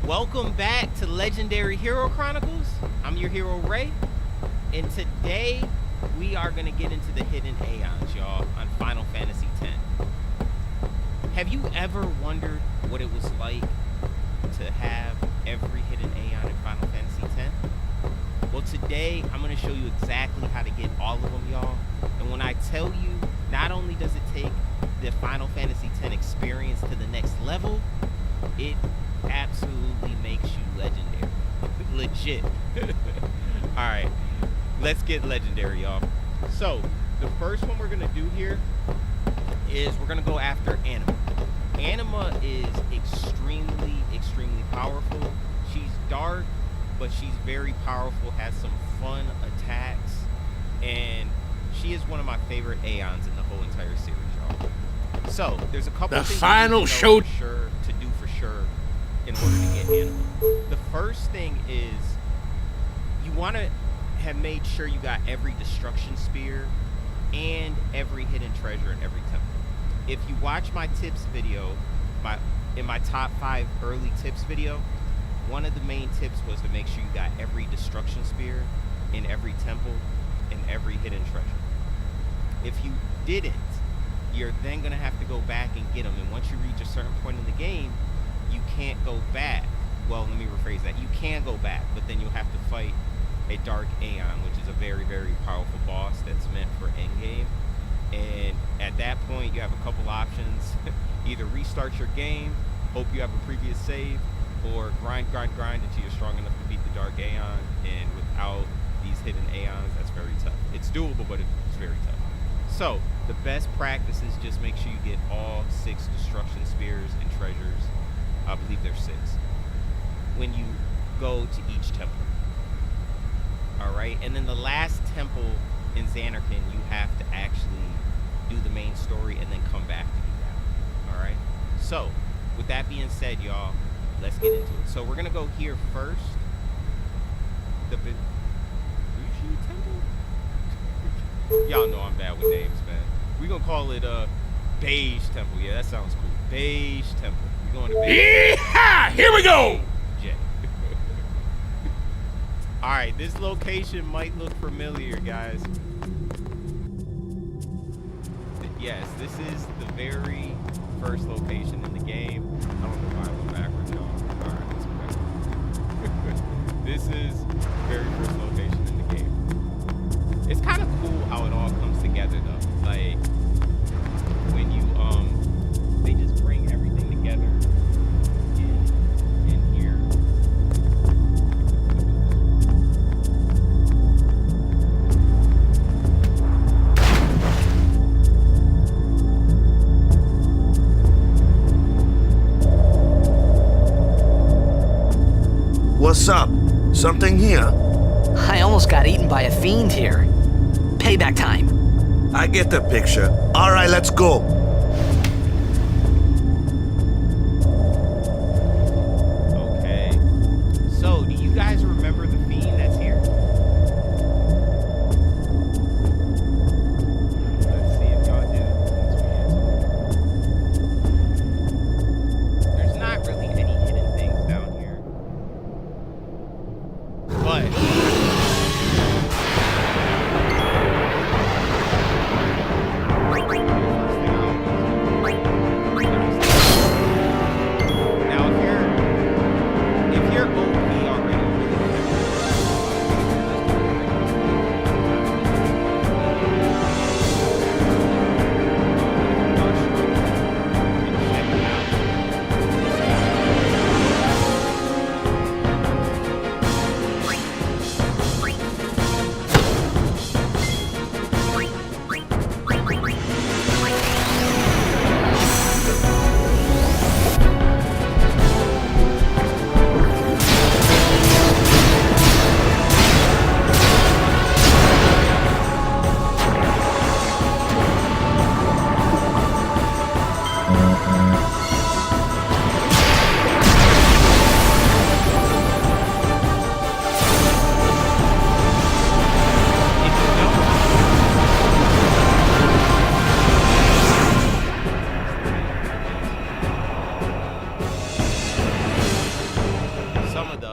Welcome back to Legendary Hero Chronicles. I'm your hero, Ray. And today, we are going to get into the hidden Aeons, y'all, on Final Fantasy X. Have you ever wondered what it was like to have every hidden Aeon in Final Fantasy X? Well, today, I'm going to show you exactly how to get all of them, y'all. And when I tell you, not only does it take the Final Fantasy X experience to the next level, it absolutely makes you legendary. Legit. Alright, let's get legendary, y'all. So, the first one we're going to do here is we're going to go after Anima. Anima is extremely, extremely powerful. She's dark, but she's very powerful, has some fun attacks, and she is one of my favorite Aeons in the whole entire series, y'all. So, there's a couple things final show to do for sure in order to get Anima. The first thing is you want to have made sure you got every destruction spear and every hidden treasure in every temple. If you watch my tips video, in my top 5 early tips video, one of the main tips was to make sure you got every destruction spear in every temple and every hidden treasure. If you didn't, you're then going to have to go back and get them. And once you reach a certain point in the game, you can't go back. Well, let me rephrase that. You can go back, but then you'll have to fight a Dark Aeon, which is a very, very powerful boss that's meant for endgame. And at that point, you have a couple options. Either restart your game, hope you have a previous save, or grind until you're strong enough to beat the Dark Aeon. And without these hidden Aeons, that's very tough. It's doable, but it's very tough. So, the best practice is just make sure you get all 6 destruction spears and treasures. I believe there's 6. When you go to each temple. Alright, and then the last temple in Xanarkand, you have to actually do the main story and then come back to do that. Alright? So, with that being said, y'all, let's get into it. So, we're going to go here first. The Bushi Temple? Y'all know I'm bad with names, man. We're going to call it Beige Temple. Yeah, that sounds cool. Beige Temple. We're going to Beige. Yeehaw! Here we go! J. Alright, this location might look familiar, guys. Yes, this is the very first location in the game. I don't know why I went backwards, y'all. Alright, let's go back. This is the very first location in the game. It's kind of cool how it all comes together, though. Like, when you, they just bring everything together in here. What's up? Something here? I almost got eaten by a fiend here. Payback time. I get the picture. All right, let's go. Okay. So, do you guys remember the fiend that's here? Let's see if y'all do. There's not really any hidden things down here. But now, if you're OP already,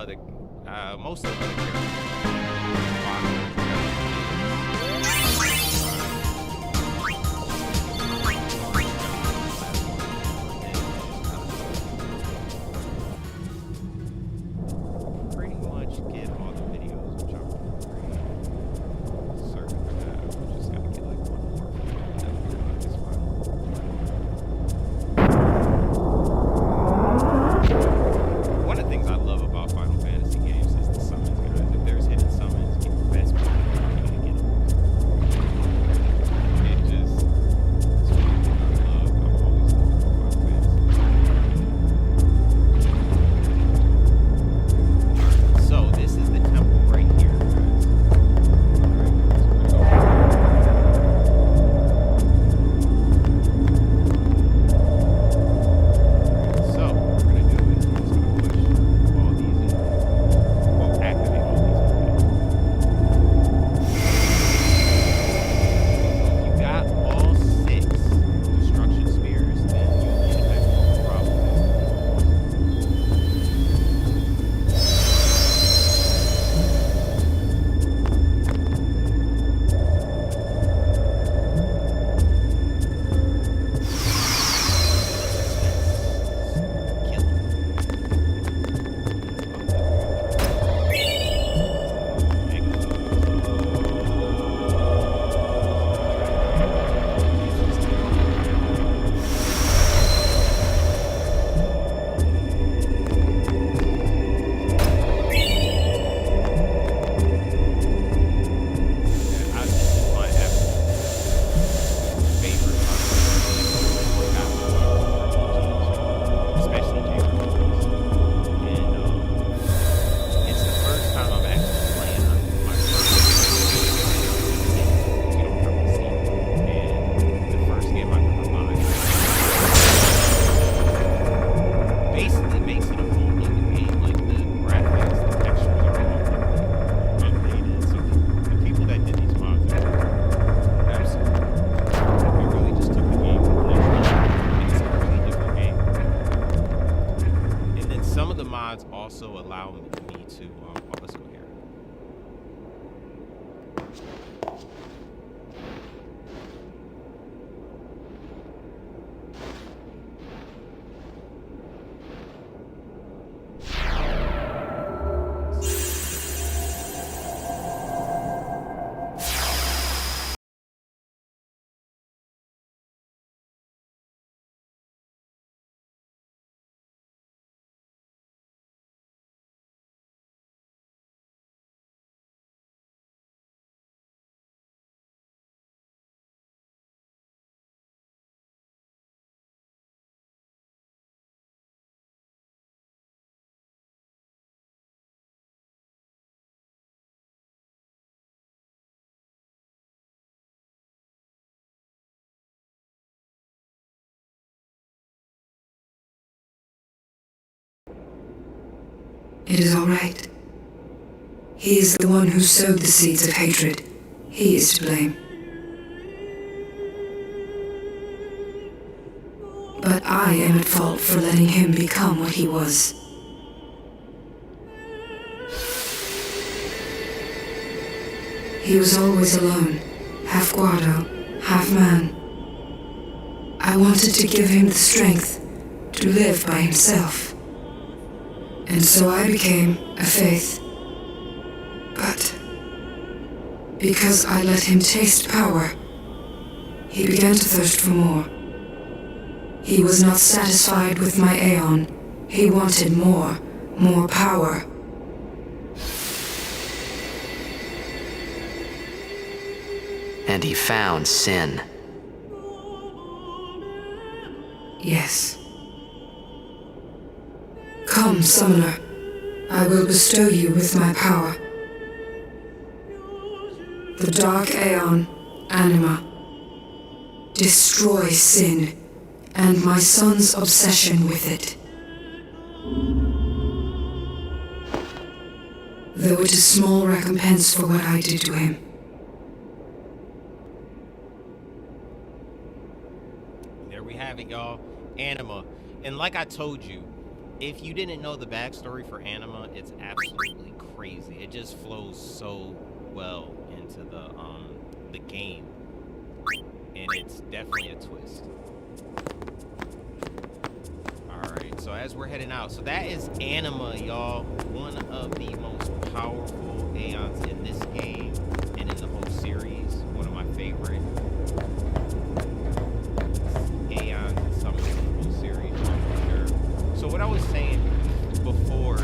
most of the other characters. Pretty much get all the videos, which I'm certain to have. Just gotta get like one more from that video. It's fine. One of the things I love about Final Fantasy games is the summons, guys. If there's hidden summons, get the best people you can get them. It just, it's one thing I love. I've always loved about Final Fantasy. So this is the temple right here, guys. Alright, so we're gonna go. So what we're gonna do is we're just gonna push all these in. Well, activate all these. If you got all 6 destruction spears, then you'll get that problem. Kill him. This is my absolute favorite especially JRPGs. And it's the first time I'm actually playing my first game. You don't probably see it. And the first game I ever bought. Basically makes it a whole nother game. Like the graphics, the textures are all updated. So the people that did these mods are absolutely. They really just took the game to the next level. It's a completely different game. And then some of the mods also allow me to, let's go here. It is all right. He is the one who sowed the seeds of hatred. He is to blame. But I am at fault for letting him become what he was. He was always alone, half guardo, half man. I wanted to give him the strength to live by himself. And so I became a faith. But because I let him taste power, he began to thirst for more. He was not satisfied with my Aeon. He wanted more power. And he found sin. Yes. Come, summoner. I will bestow you with my power. The Dark Aeon, Anima. Destroy sin, and my son's obsession with it. Though it is small recompense for what I did to him. There we have it, y'all. Anima. And like I told you, if you didn't know the backstory for Anima, it's absolutely crazy. It just flows so well into the game, and it's definitely a twist. All right, so as we're heading out, so that is Anima, y'all. One of the most powerful Aeons in this game and in the whole series. One of my favorite Aeons in some of the whole series, for sure. So what I was saying before is,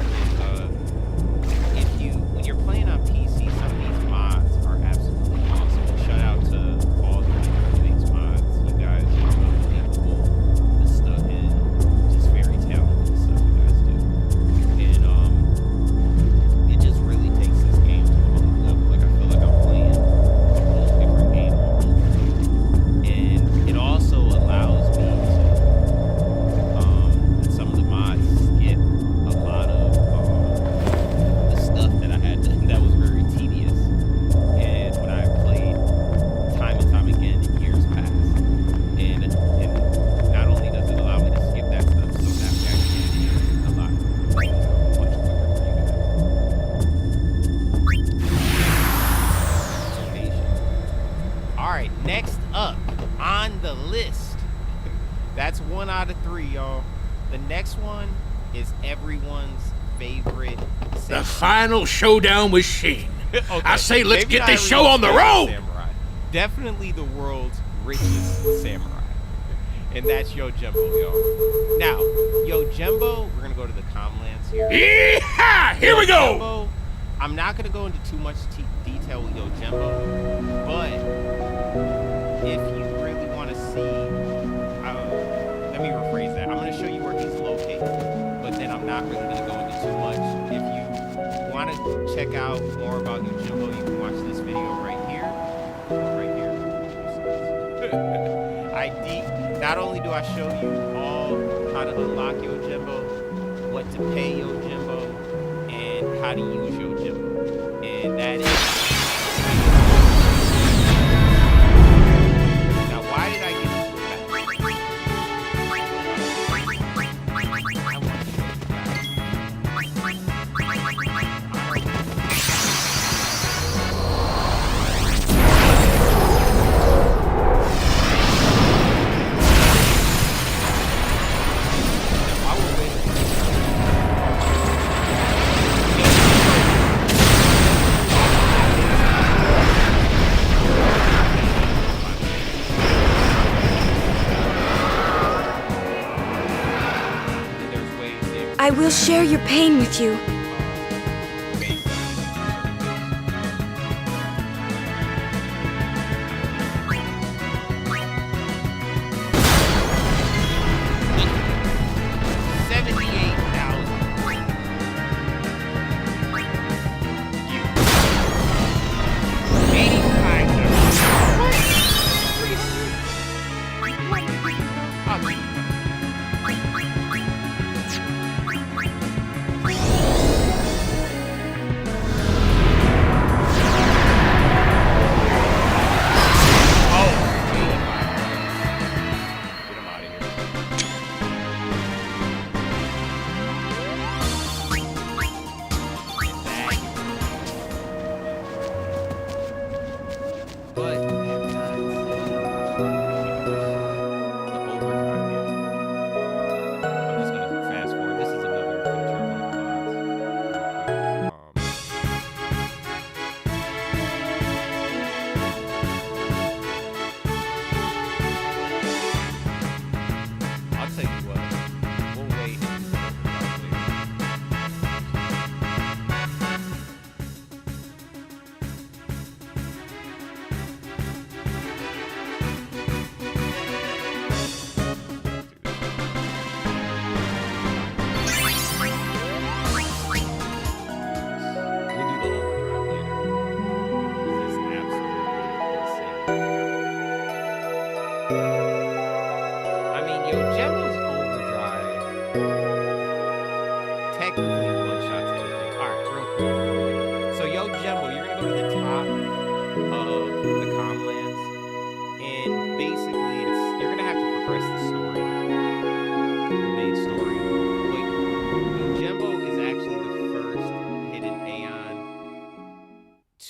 when you're playing on PC, some of these mods are absolutely awesome. Shout out to all the people who makes mods. You guys are unbelievable. The stuff is just very talented. The stuff you guys do, and it just really takes this game to a whole new level. Like I feel like I'm playing a whole different game all over again. And it also allows me to, in some of the mods, skip a lot of the stuff that I had to, that was very tedious. And when I played time and time again in years past, and not only does it allow me to skip that stuff, so that we actually get a lot much quicker for you guys. All right, next up on the list. That's 1 out of 3, y'all. The next one is everyone's favorite The samurai. final showdown with Sheen. Okay, I say let's maybe get not this show on the everyone's road. favorite samurai. Definitely the world's richest samurai. And that's Yojimbo, y'all. Now, Yojimbo, we're going to go to the Comlands here. Yeehaw! Here we go. Yojimbo, I'm not going to go into too much detail with Yojimbo, but if you really want to see, let me rephrase that. I'm going to show you where he's located, but then I'm not really going to go into too much. If you want to check out more about Yojimbo, you can watch this video right here, or right here. Not only do I show you all how to unlock Yojimbo, what to pay Yojimbo, and how to use Yojimbo, and that is. Now, why did I get into that? I want to show you I will share your pain with you.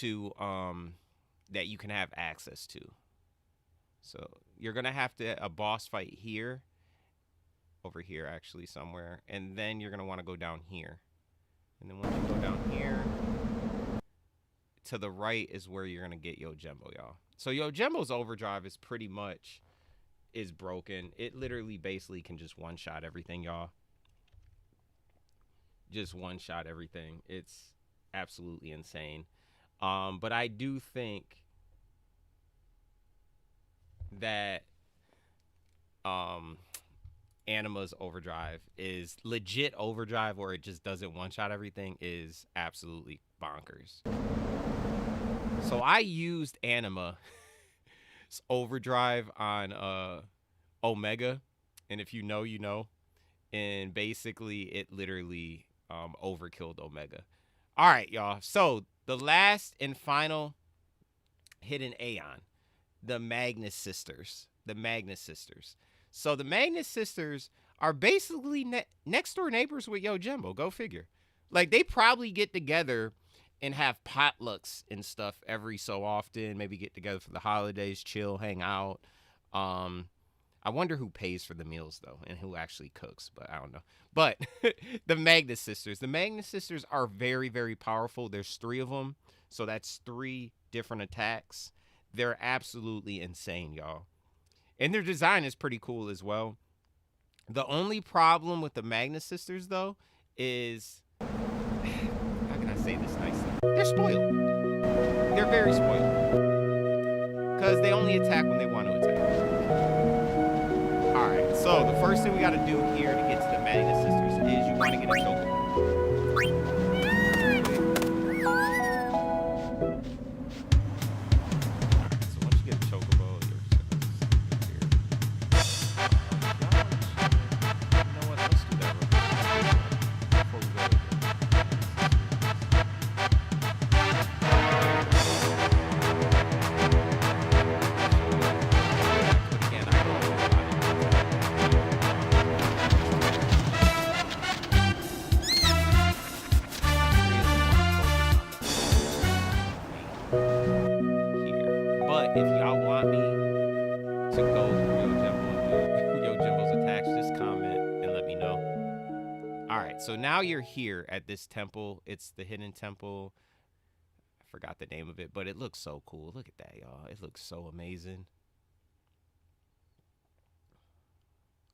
to that you can have access to. So you're gonna have to a boss fight here, over here actually somewhere, and then you're gonna want to go down here, and then once you go down here, to the right is where you're gonna get Yojimbo, y'all. So Yojimbo's overdrive is pretty much broken. It literally basically can just one-shot everything, y'all. Just one-shot everything. It's absolutely insane. But I do think that Anima's overdrive is legit overdrive, or it just doesn't one-shot everything, is absolutely bonkers. So I used Anima's overdrive on Omega, and if you know, you know. And basically it literally overkilled Omega. All right, y'all. So the last and final hidden Aeon, the Magnus Sisters. The Magnus Sisters. So the Magnus Sisters are basically next door neighbors with Yojimbo. Go figure. Like, they probably get together and have potlucks and stuff every so often. Maybe get together for the holidays, chill, hang out. I wonder who pays for the meals, though, and who actually cooks, but I don't know. But the Magnus Sisters. The Magnus Sisters are very, very powerful. There's 3 of them, so that's 3 different attacks. They're absolutely insane, y'all. And their design is pretty cool as well. The only problem with the Magnus Sisters, though, is... how can I say this nicely? They're spoiled. They're very spoiled. Because they only attack when they want to attack. Alright, so the first thing we got to do here to get to the Magnus Sisters is you want to get a choke. So once you get a chocobo, you're here. You know what? Let's do that real quick before we go if y'all want me to go through Yojimbo's attacks, just comment and let me know. All right, so now you're here at this temple. It's the hidden temple. I forgot the name of it, but it looks so cool. Look at that, y'all. It looks so amazing.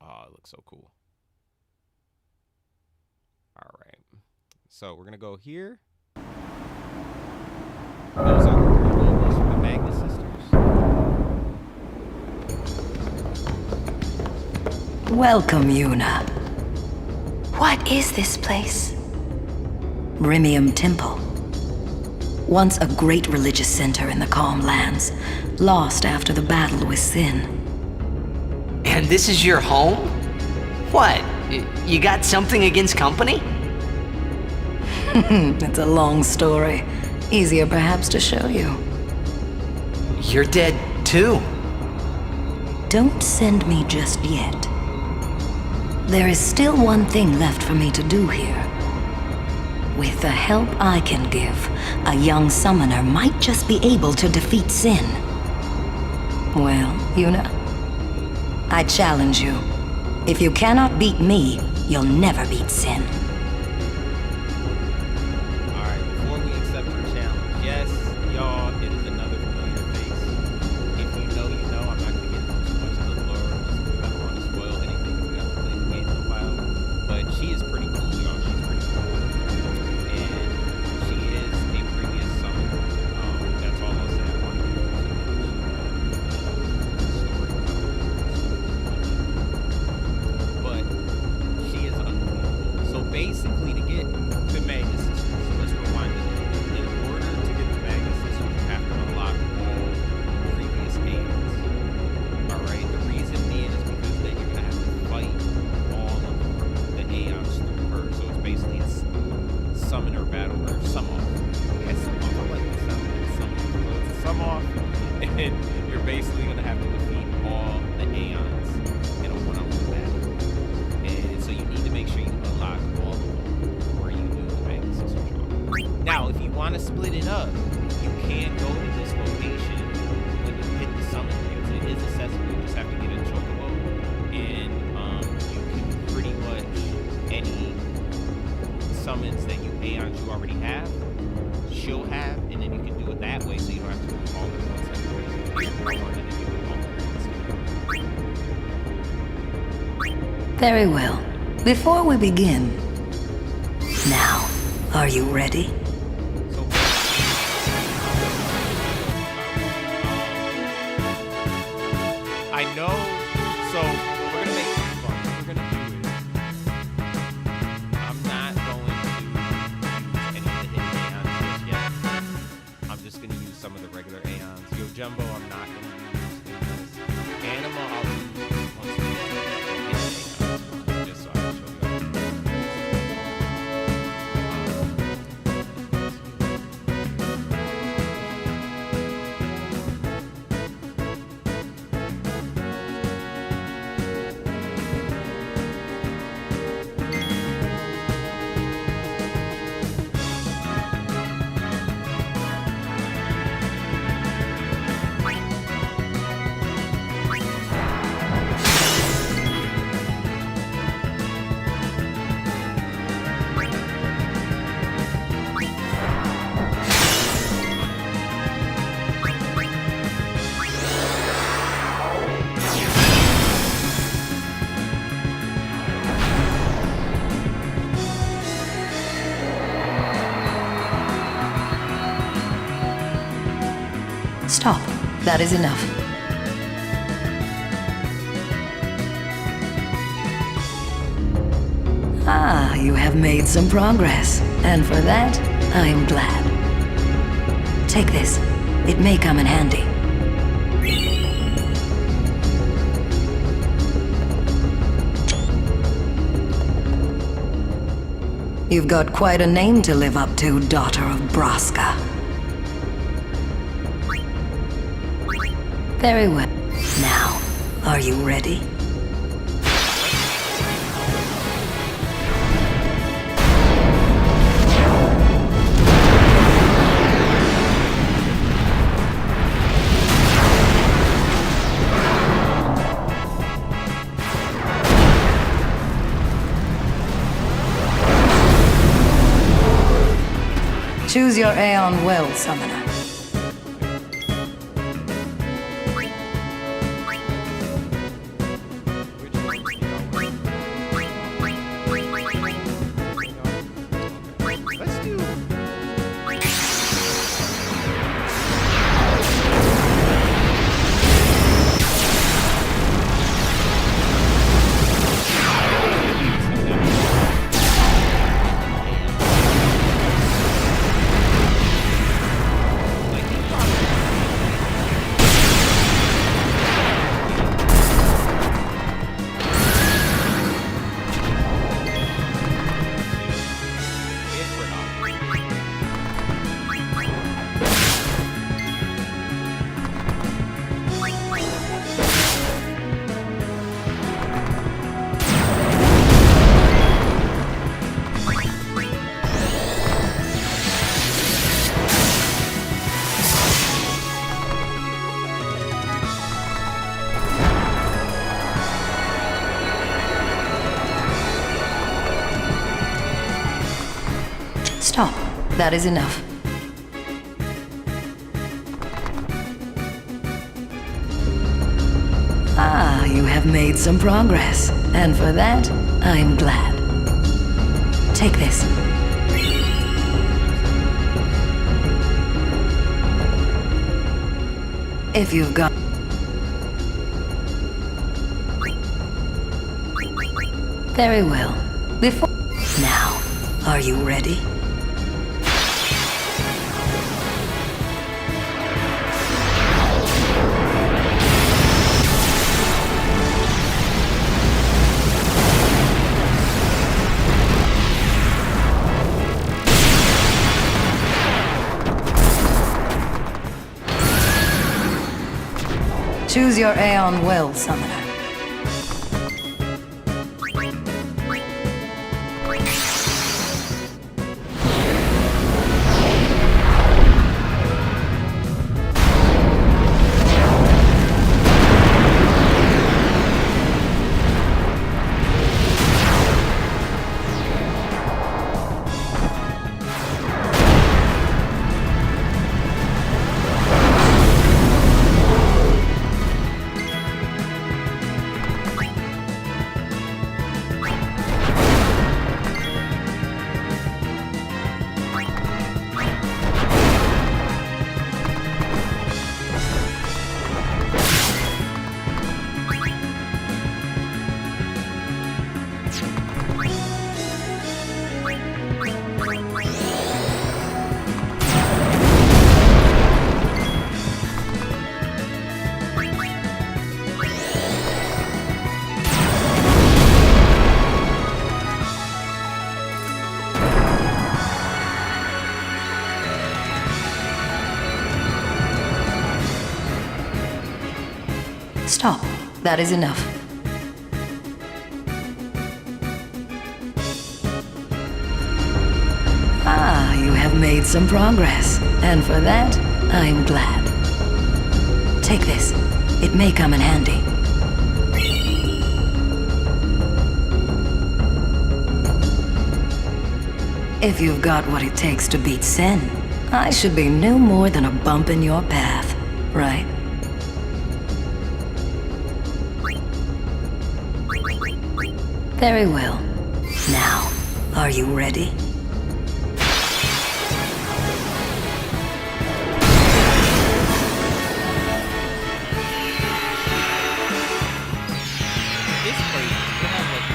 Oh, it looks so cool. All right, so we're gonna go here. Those are the Magnus Sisters. Welcome, Yuna. What is this place? Rimium Temple. Once a great religious center in the Calm Lands, lost after the battle with Sin. And this is your home? What? You got something against company? It's a long story. Easier perhaps to show you. You're dead too. Don't send me just yet. There is still one thing left for me to do here. With the help I can give, a young summoner might just be able to defeat Sin. Well, Yuna, I challenge you. If you cannot beat me, you'll never beat Sin. Alright, before we accept your challenge, yes, y'all, it is another familiar face. If you know, you know. I'm not going to get into too much of the lore, just because I don't want to spoil anything if we have to play the game in a while. But she is pretty cool, y'all. She's pretty cool. And she is a previous summoner. That's all I'll say. I want to get into too much but she is unbelievable. So basically, to get the Magnus Sisters, so let's rewind it. In order to get the Magnus Sisters, you have to unlock all previous Aeons. Alright, the reason being is because then you're gonna have to fight all of the Aeons through her. So it's basically a summoner battle, or sum-off. Yeah, sum-off. I like the sound of it. Sum-off. So it's a sum-off, and you're basically gonna have to defeat all the Aeons in a one-on-one battle. And so you need to make sure you unlock all of them before you do the Magnus Sisters. Now, if you want to split it up, you can go to this location when you hit the summon fields. It is accessible. You just have to get a chocobo, and you can pretty much any summons that Aeons you already have, she'll have, and then you can do it that way, so you don't have to do all at once. Very well. Before we begin, now, are you ready? So, I know. So we're gonna make this fun. What we're gonna do is, I'm not going to use any of the hidden Aeons just yet. I'm just gonna use some of the regular Aeons. Yo, Jumbo, I'm not gonna use in this. Anima, I'll use once we get to the hidden Aeons, just so I can show you. Stop. That is enough. Ah, you have made some progress, and for that, I am glad. Take this. It may come in handy. You've got quite a name to live up to, daughter of Braska. Very well. Now, are you ready? Choose your Aeon well, summoner. Stop. That is enough. Ah, you have made some progress, and for that, I am glad. Take this. If you've got... Very well. Before... Now, are you ready? Choose your Aeon well, summoner. Stop. That is enough. Ah, you have made some progress. And for that, I am glad. Take this. It may come in handy. If you've got what it takes to beat sin, I should be no more than a bump in your path, right? Very well. Now, are you ready? It's crazy. You have like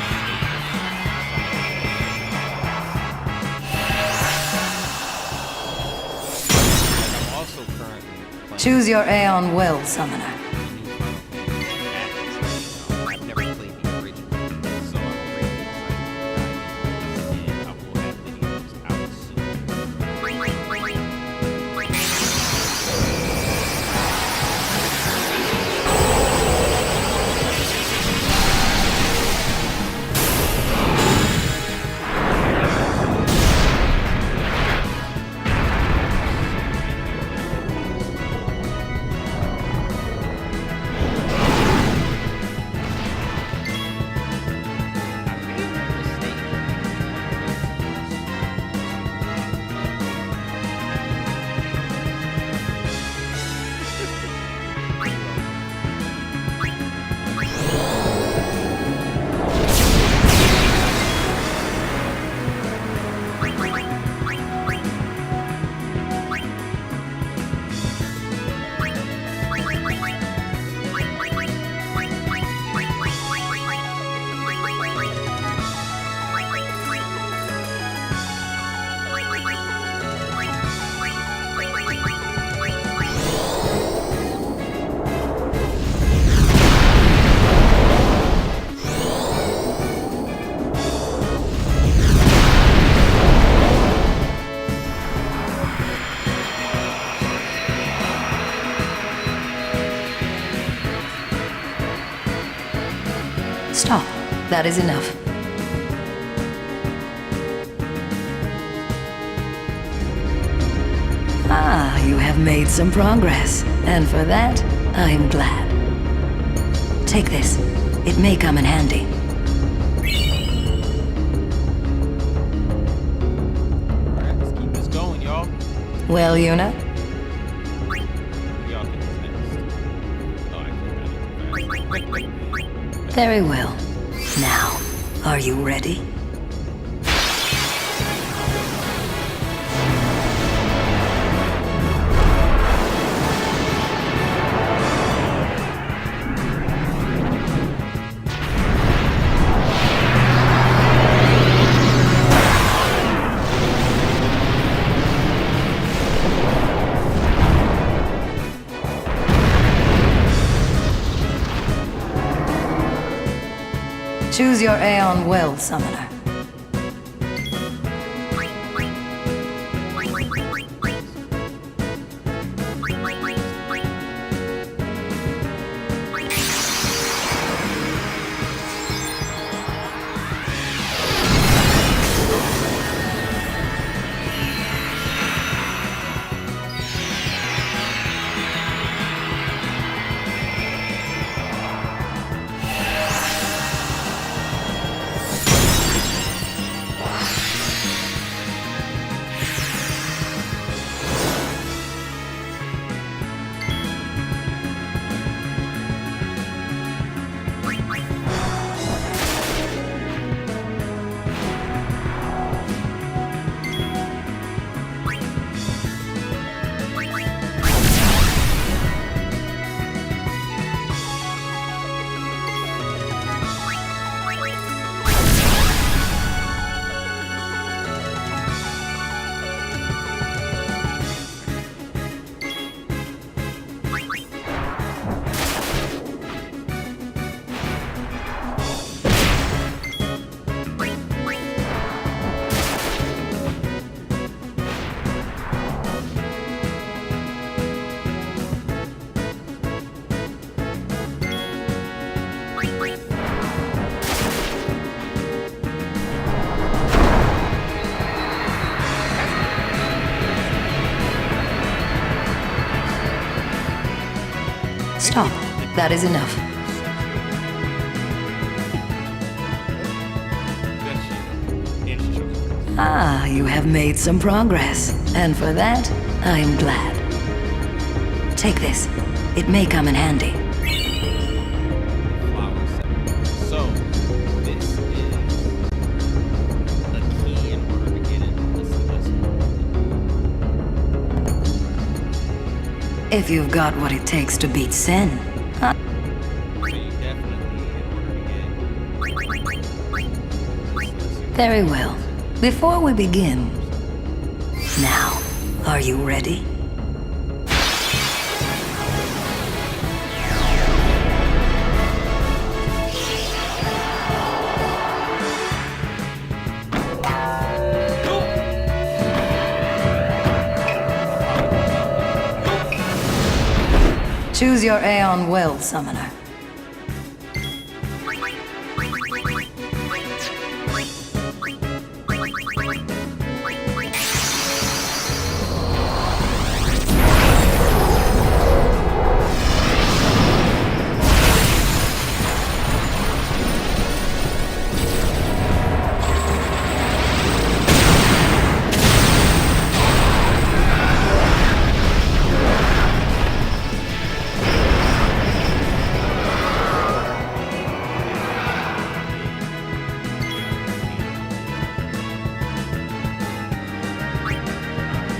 I'm also currently playing Choose your Aeon well, Summoner. I've never played the original, so I'm really excited to dive into this, and I will have videos out soon. I made a mistake. Stop. That is enough. Ah, you have made some progress. And for that, I am glad. Take this. It may come in handy. Alright, let's keep this going, y'all. Well, Yuna, Y'all think it's next. Oh, I forgot it. very well. Now, are you ready? Choose your Aeon well, Summoner. Stop. That is enough. Ah, you have made some progress. And for that, I am glad. Take this. It may come in handy. So, this is a key in order to get into this investment. If you've got what it takes to beat sin. So you definitely, in order to get Very well. Before we begin, now, are you ready? Choose your Aeon well, Summoner.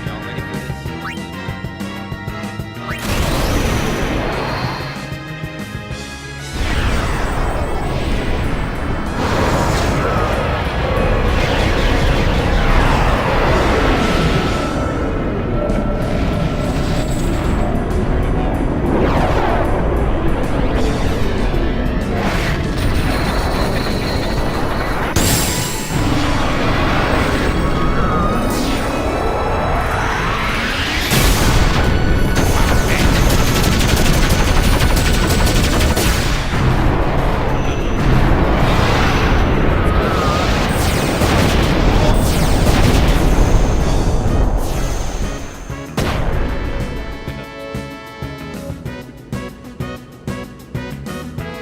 y'all ready for this?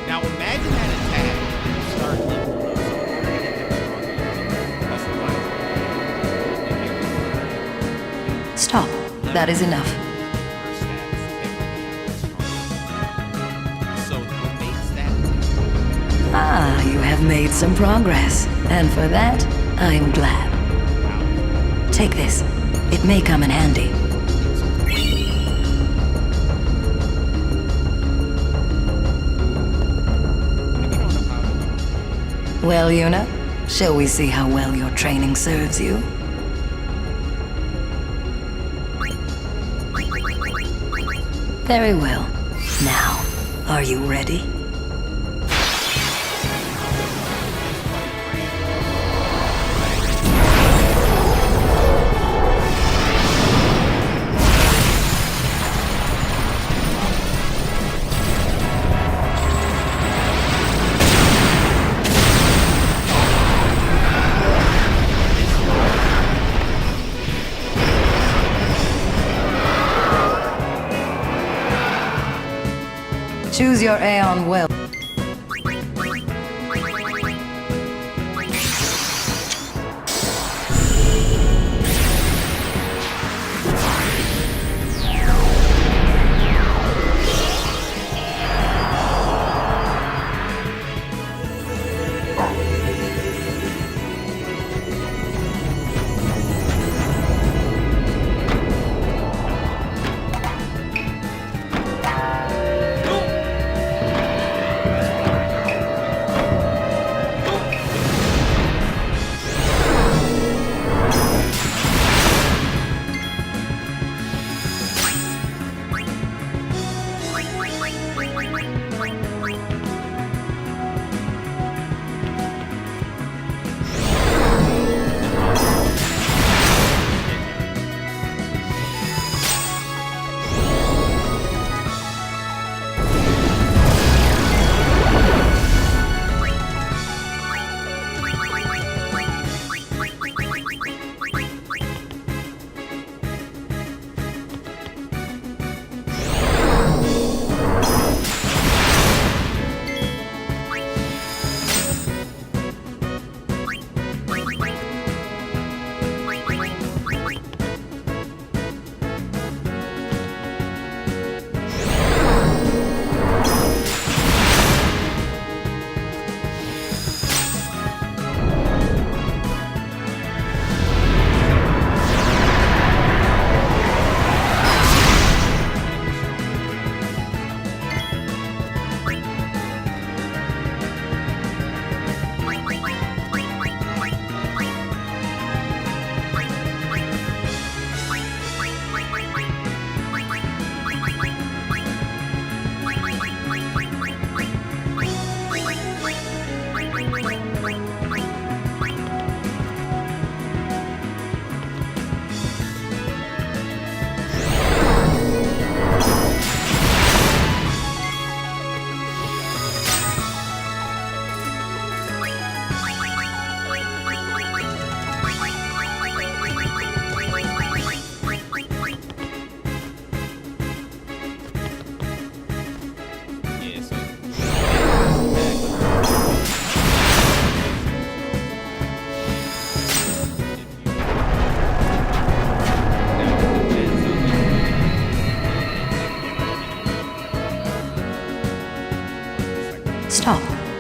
Now imagine that attack start leveling. Stop. That is enough. So what makes that Ah, you have made some progress. And for that, I am glad. Take this. It may come in handy. Well, Yuna, shall we see how well your training serves you? Very well. Now, are you ready? Choose your Aeon well.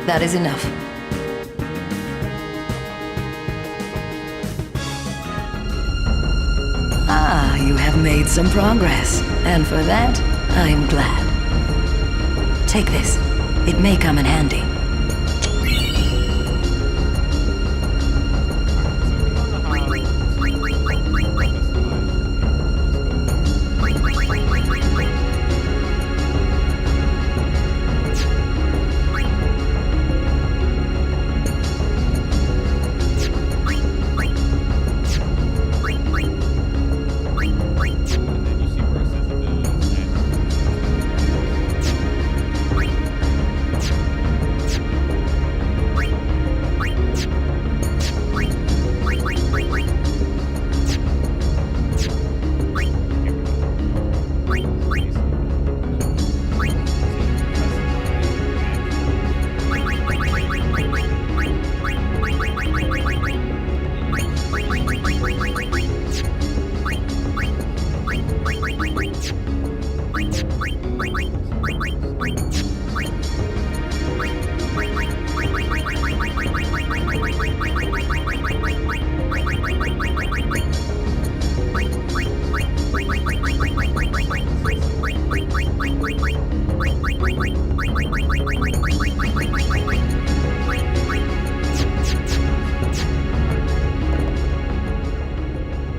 That is enough. Ah, you have made some progress, and for that, I'm glad. Take this. It may come in handy.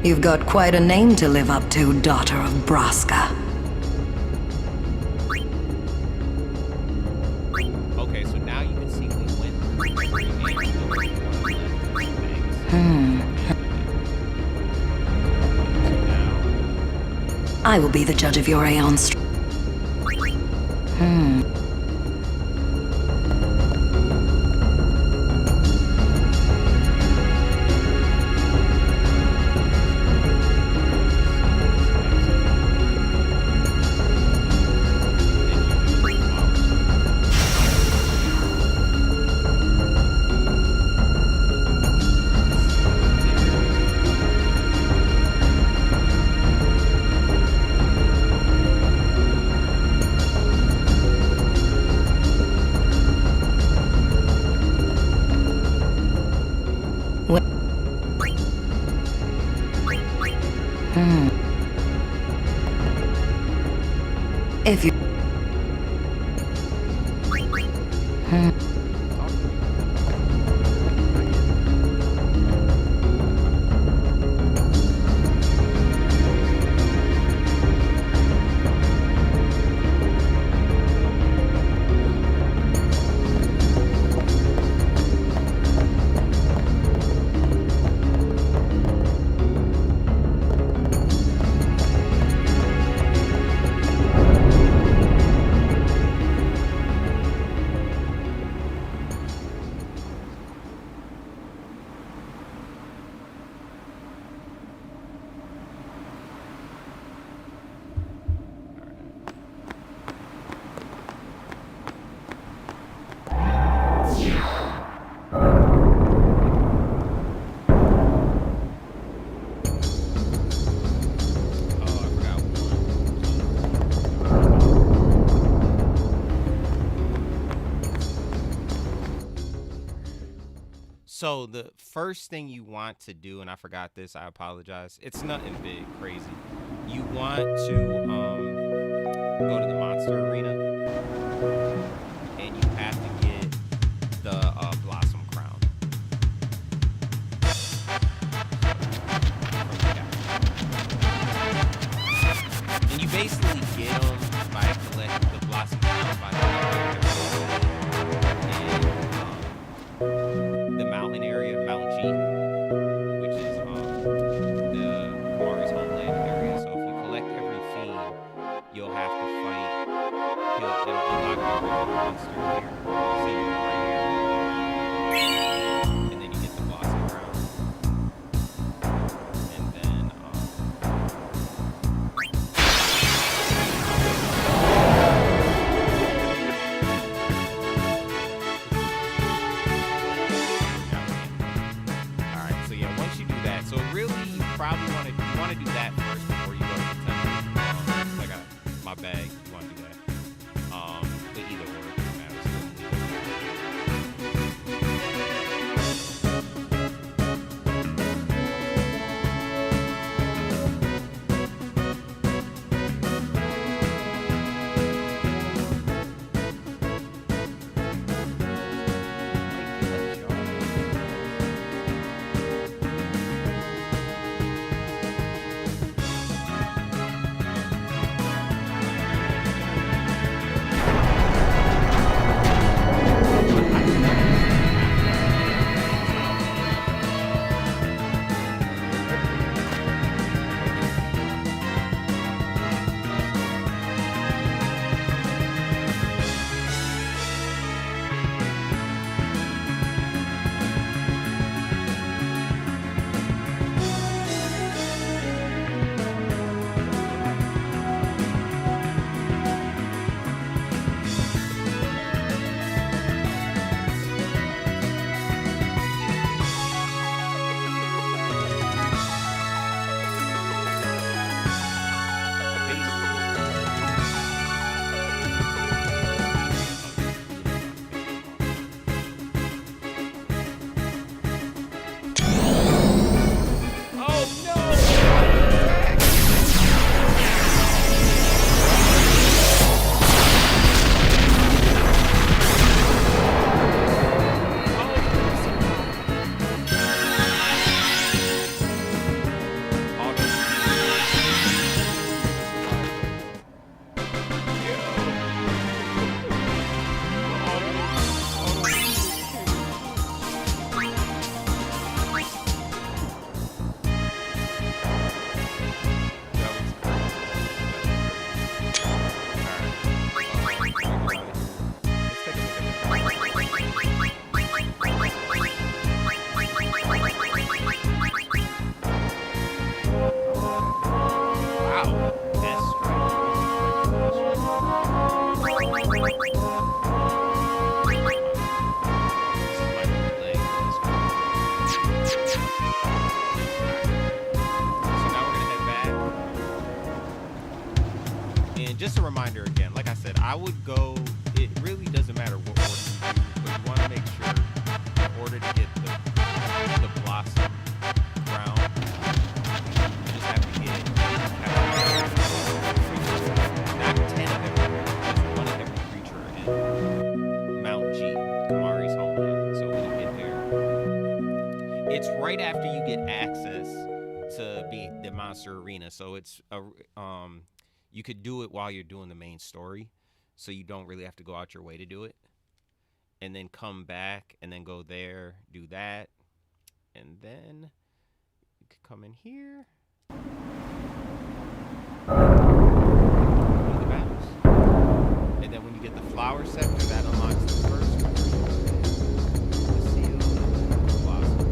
You've got quite a name to live up to, daughter of Braska. Okay, so now you can see we went. I will be the judge of your Aeons. If you... So the first thing you want to do, and I forgot this, I apologize. It's nothing big, crazy. You want to go to the monster arena, and you have to get the blossom crown. And you basically get them by collecting the blossom crown by collecting the mountain area, Mount G, which is the Mari's homeland area. So if you collect every fiend, you'll have to fight. It'll unlock every monster here. See you right here. And then you get the blossom crown. And then probably want to do that first before you go to the temple. I got my bag. You want to do that. But either or, it doesn't matter. So just a reminder again, like I said, I would go, it really doesn't matter what order you do, but you want to make sure in order to get the blossom ground, you just have to get, not 10 of every creature, just one of every creature in Mount G, Kamari's homeland. So when you get there, it's right after you get access to the monster arena. So it's you could do it while you're doing the main story, so you don't really have to go out your way to do it, and then come back and then go there, do that, and then you could come in here, do the battles, and then when you get the flower sector, that unlocks the first one. The seal, the blossom,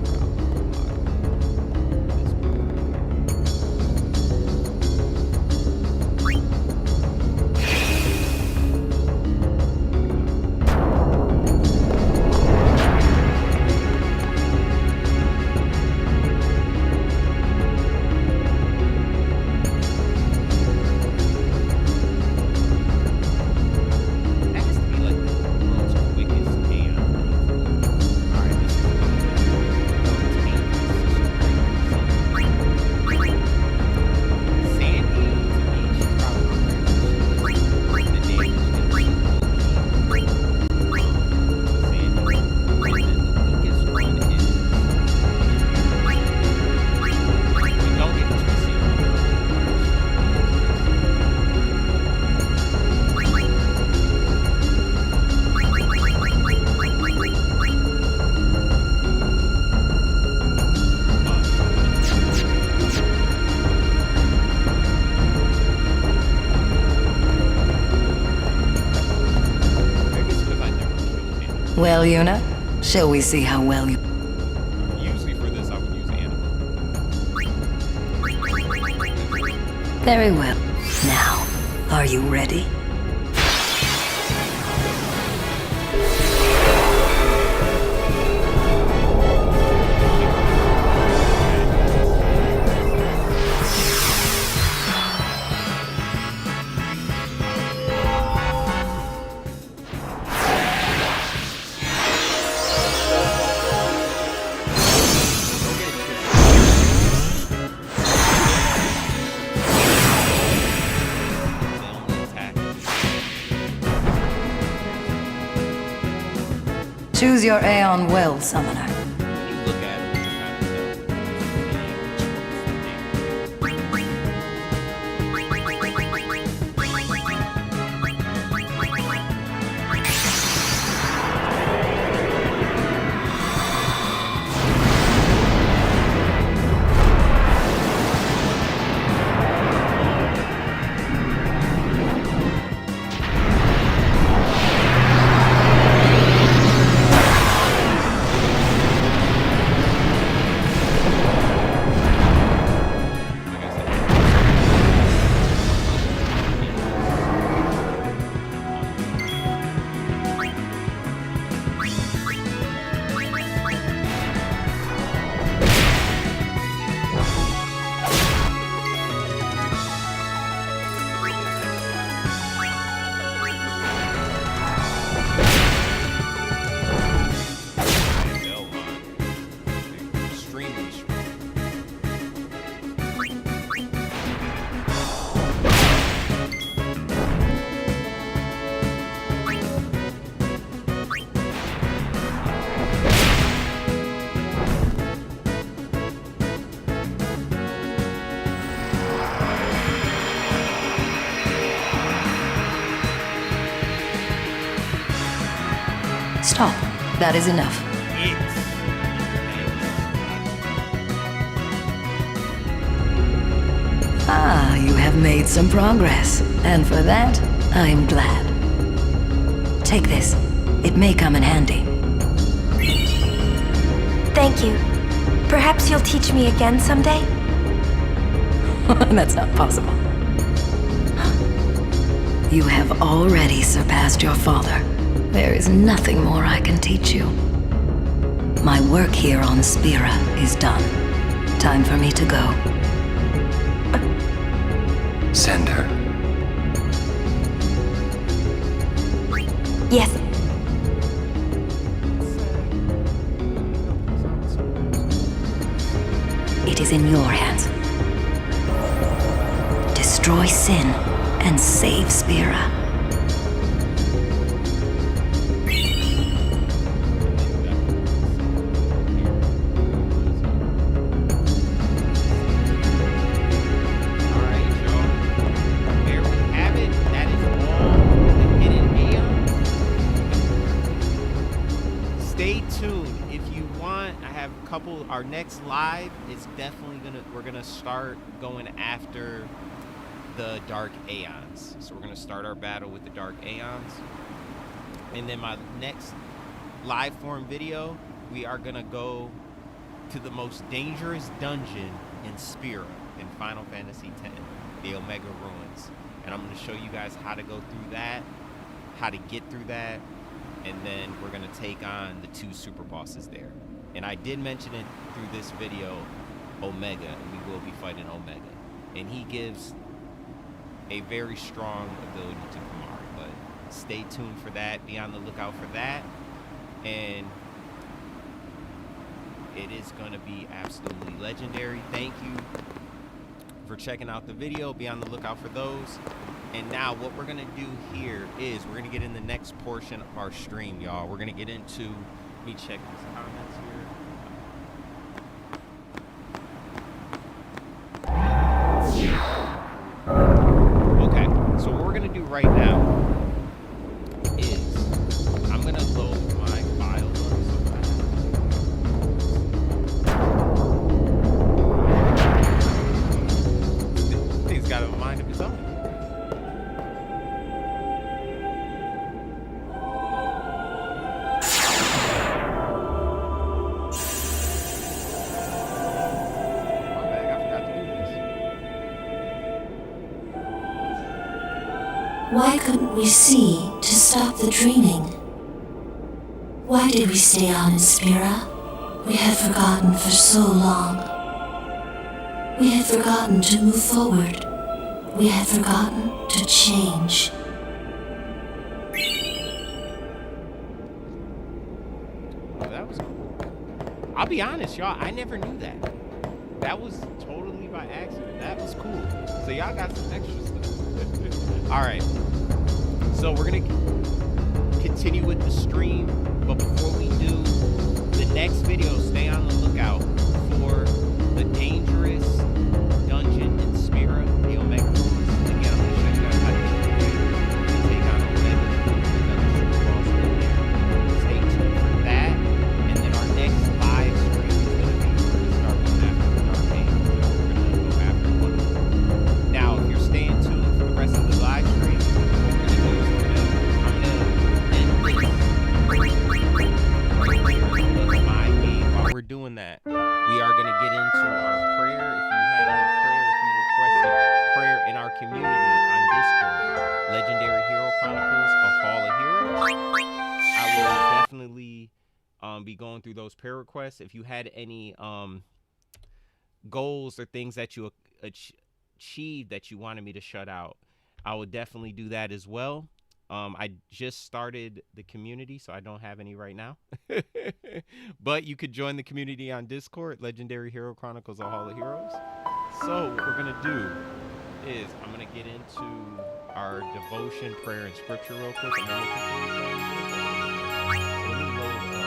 Well, Yuna, shall we see how well you... usually for this, I would use animal. Very well. Now, are you ready? Choose your Aeon well, Summoner. When you look at it, you kind of know Stop. That is enough. Ah, you have made some progress. And for that, I'm glad. Take this. It may come in handy. Thank you. Perhaps you'll teach me again someday? That's not possible. You have already surpassed your father. There is nothing more I can teach you. My work here on Spira is done. Time for me to go. Send her. destroy sin and save Spira. Our next live is definitely we're gonna start going after the Dark Aeons. So we're gonna start our battle with the Dark Aeons, and then my next live form video, we are gonna go to the most dangerous dungeon in Spira in Final Fantasy X, the Omega Ruins, and I'm gonna show you guys how to go through that, how to get through that, and then we're gonna take on the 2 super bosses there. And I did mention it through this video, Omega, and we will be fighting Omega. And he gives a very strong ability to Kamari, but stay tuned for that. Be on the lookout for that. And it is going to be absolutely legendary. Thank you for checking out the video. Be on the lookout for those. And now what we're going to do here is we're going to get in the next portion of our stream, y'all. We're going to get into, let me check these comments here. Okay, so what we're gonna do right now is I'm gonna load my file up so thing's got a mind of its own. Why couldn't we see to stop the draining? Why did we stay on in Spira? We had forgotten for so long. We had forgotten to move forward. We had forgotten to change. Oh, that was cool. I'll be honest, y'all, I never knew that. That was totally by accident. That was cool. So y'all got some extra stuff. All right, so we're gonna continue with the stream, but before we do, the next video, stay on the lookout for the dangerous dungeon in Spira, the Omega Ruins. Again, I'm gonna show you guys how to get through it. We're gonna take on Omega, another super boss in there. Stay tuned for that, and then our next live stream is gonna be, we're gonna start going after the Dark Aeons. We're gonna go after one of them. Now, if you're staying tuned for the rest of the live stream, what we're gonna do is I'm gonna end this my game. While we're doing that, we are gonna get into our prayer. If you had any prayer, if you requested prayer in our community on Discord, Legendary Hero Chronicles, a Hall of Heroes, I will definitely be going through those prayer requests. If you had any goals or things that you achieved that you wanted me to shut out, I will definitely do that as well. I just started the community, so I don't have any right now. But you could join the community on Discord, Legendary Hero Chronicles, a Hall of Heroes. So what we're going to do is I'm going to get into our devotion, prayer, and scripture real quick. And then we'll continue. So let me load it up.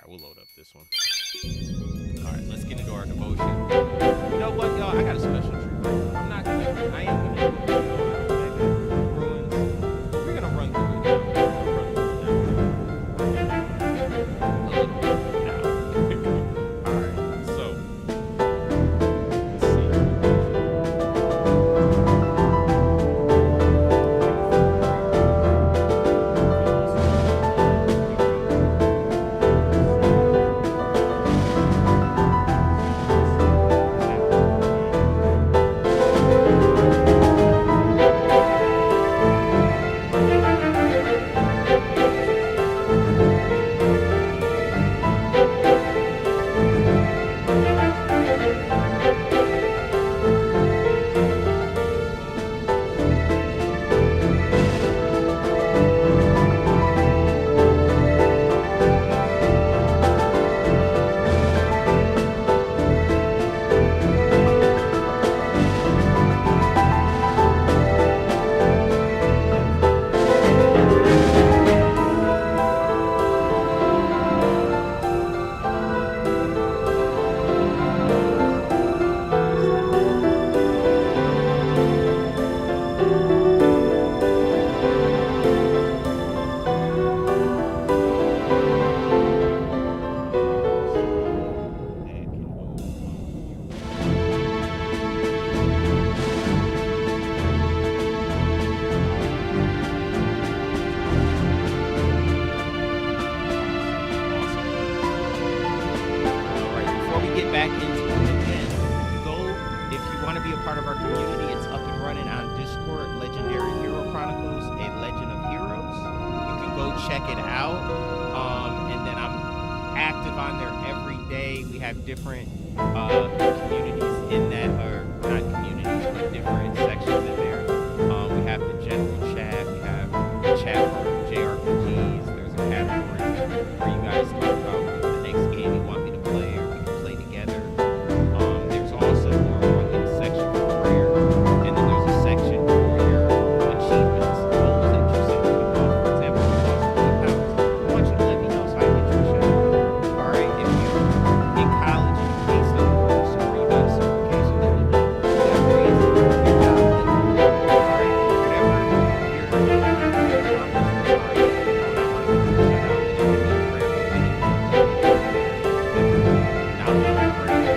We'll load up this one. All right, let's get into our devotion. You know what, y'all? I got a special treat. I'm not gonna. I ain't gonna do Omega Ruins. We're gonna run through it. A little bit now. All right, so part of our community. It's up and running on Discord, Legendary Hero Chronicles, A Legend of Heroes. You can go check it out. And then I'm active on there every day. We have different communities in that, or not communities, but different sections in there. We have the general chat. We have the chat for JRPGs. There's a category where you guys talk about the next game you want me to play, or we can play together. There's also more in section for prayer, and then there's a section for your achievements, goals that you set for yourself. For example, you lost 20 pounds. I want you to let me know so I can get your shout. All right, if you're in college and you need some course, or you got a certification that you need, you got grades, good job. All right, whatever your accomplishments are, I want to get your shout out. And if you need prayer for anything, let me know. Now I'm going to pray.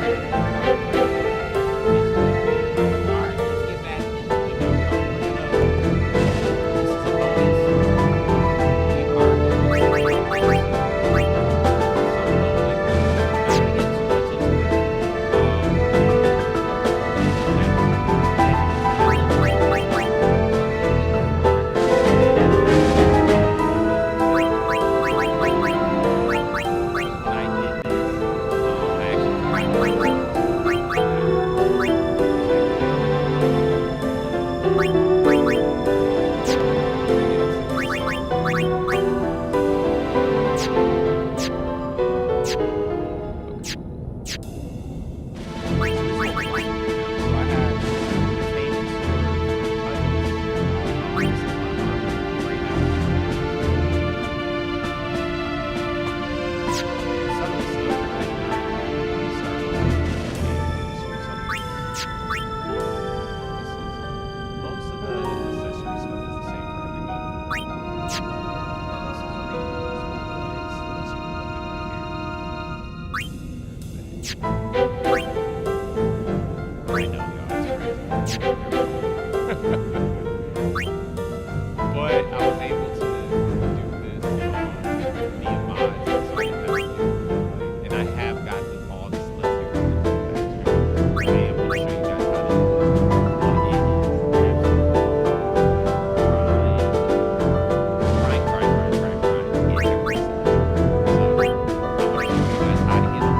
Alright, let's get back into it. Now, y'all already know. This is a bonus. We are going to some moment. Not to get too much into it. Most of the accessory stuff is the same for everybody. This is I know, y'all, it's crazy. But I was able to do this via mods, so I didn't have to do it. And I have gotten all this list here. Today I'm going to show you guys how to do it. And it is absolutely grind. Get every single one. So I'm going to show you guys how to get them.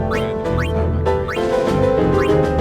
I had a great time. I created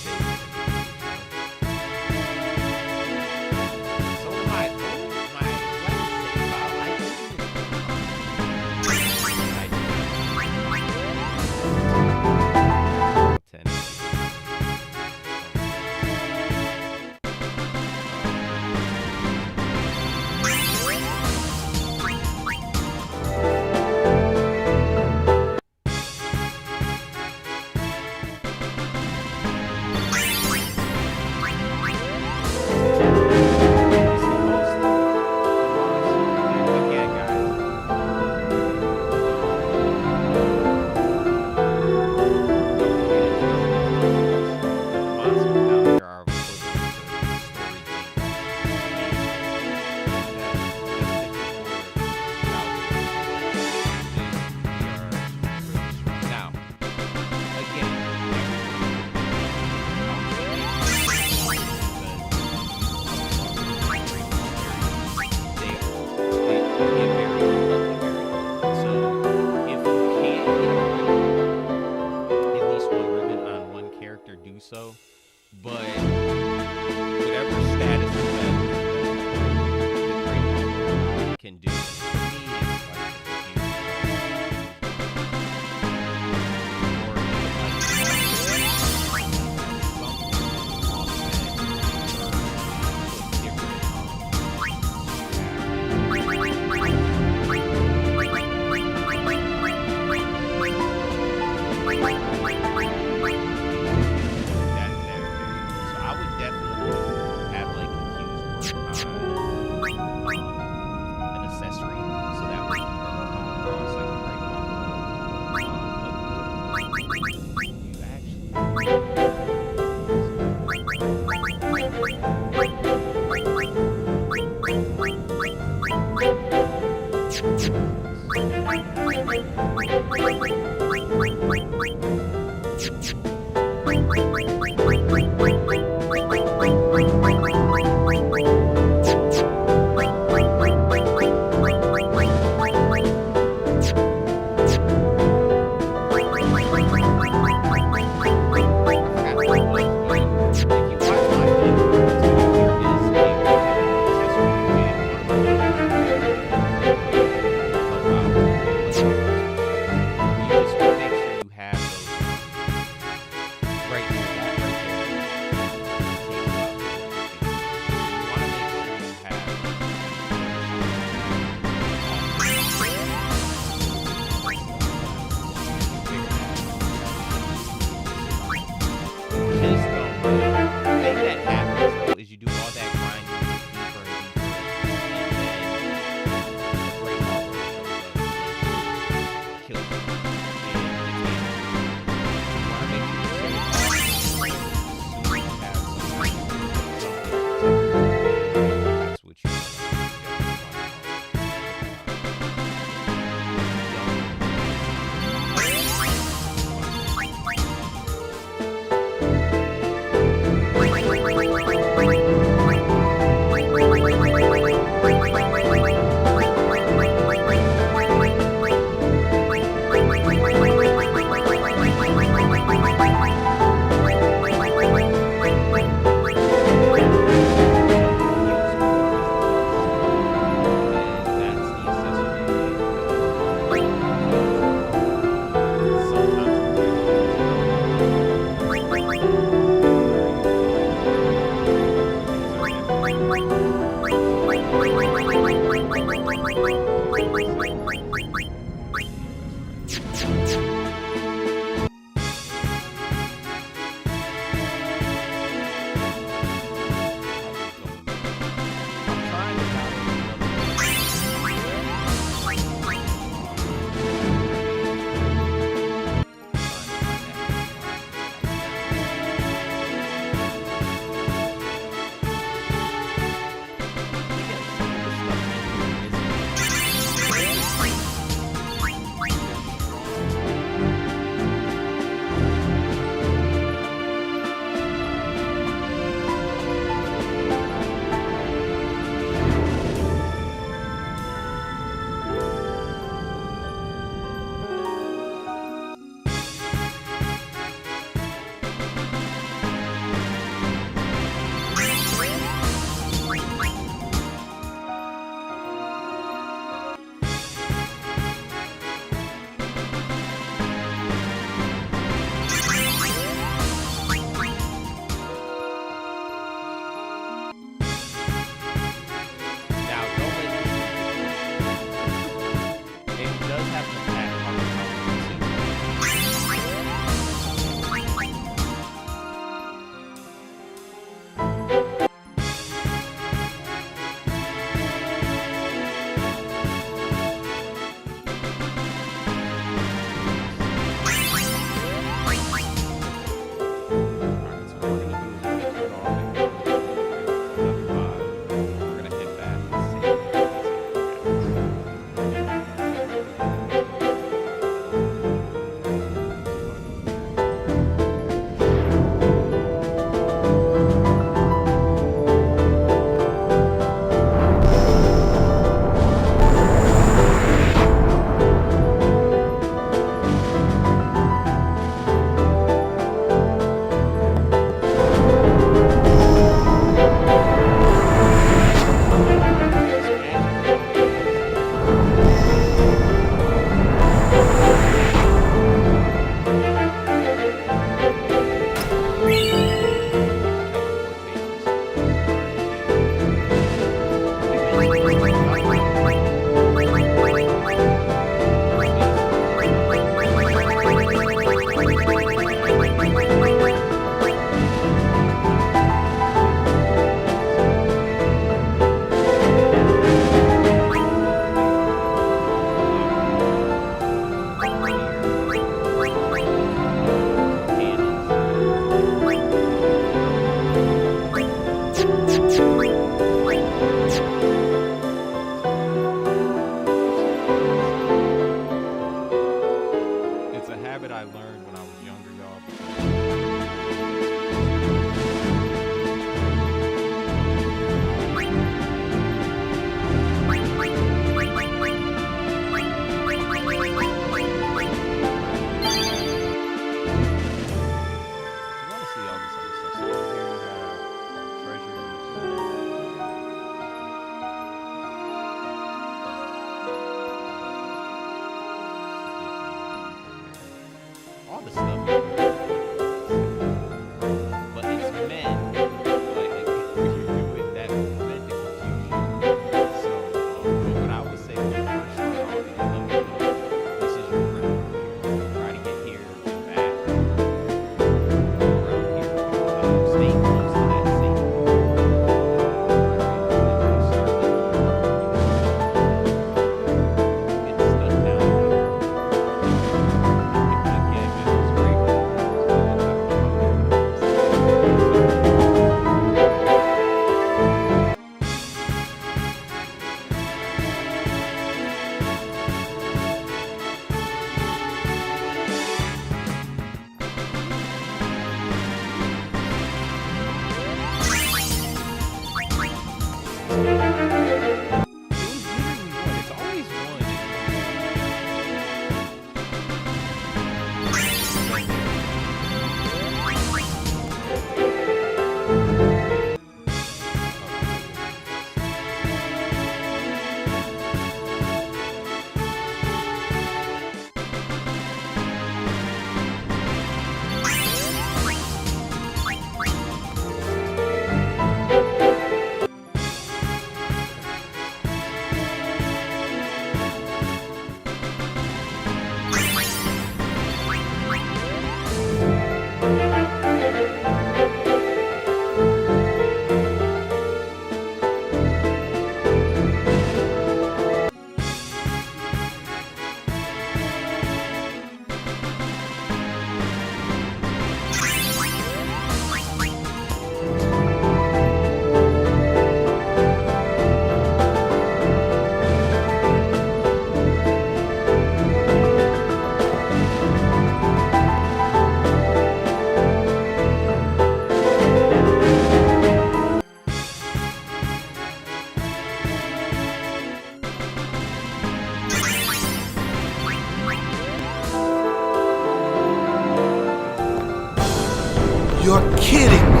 You're kidding me.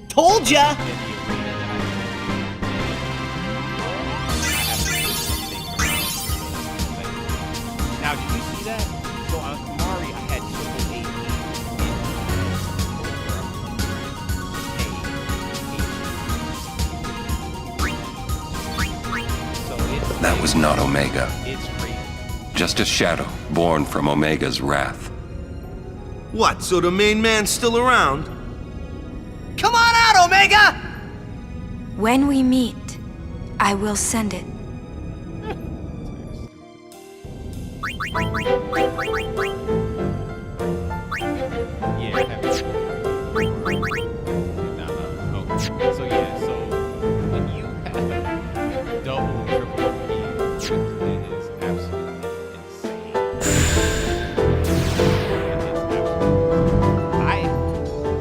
Told ya! Now, did you see that? So on Kamari, I had triple AP. That was not Omega. It's crazy. Just a shadow born from Omega's wrath. What, so the main man's still around? Come on out, Omega! When we meet, I will send it. Yeah, So yeah, so when you have double, triple keys, it is absolutely insane.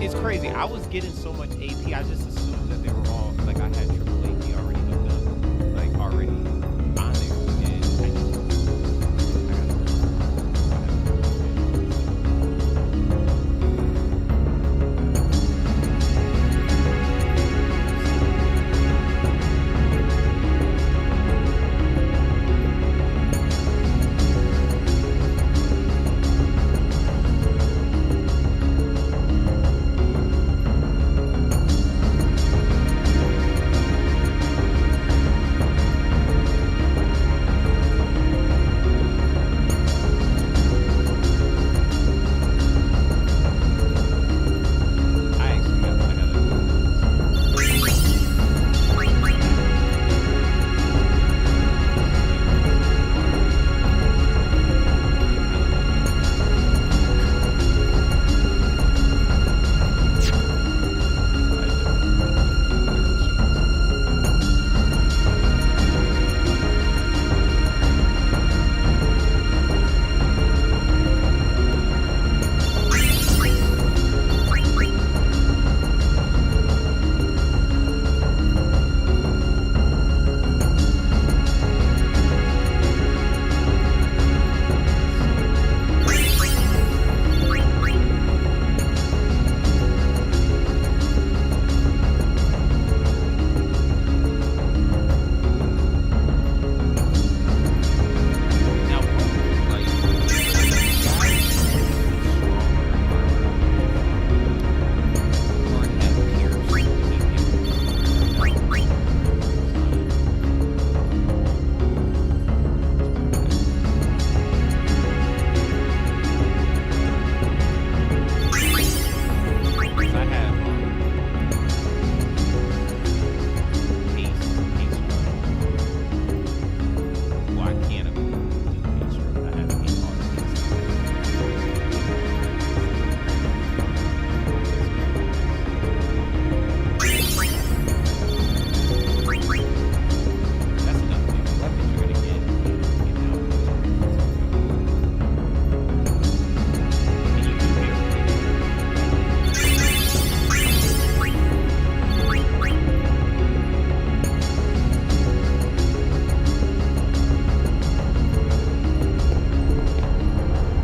It's crazy. I was getting so much AP, I just assumed that they were all like I had triple AP already hooked up, like already on there, and I just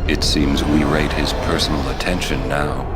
It seems we rate his personal attention now.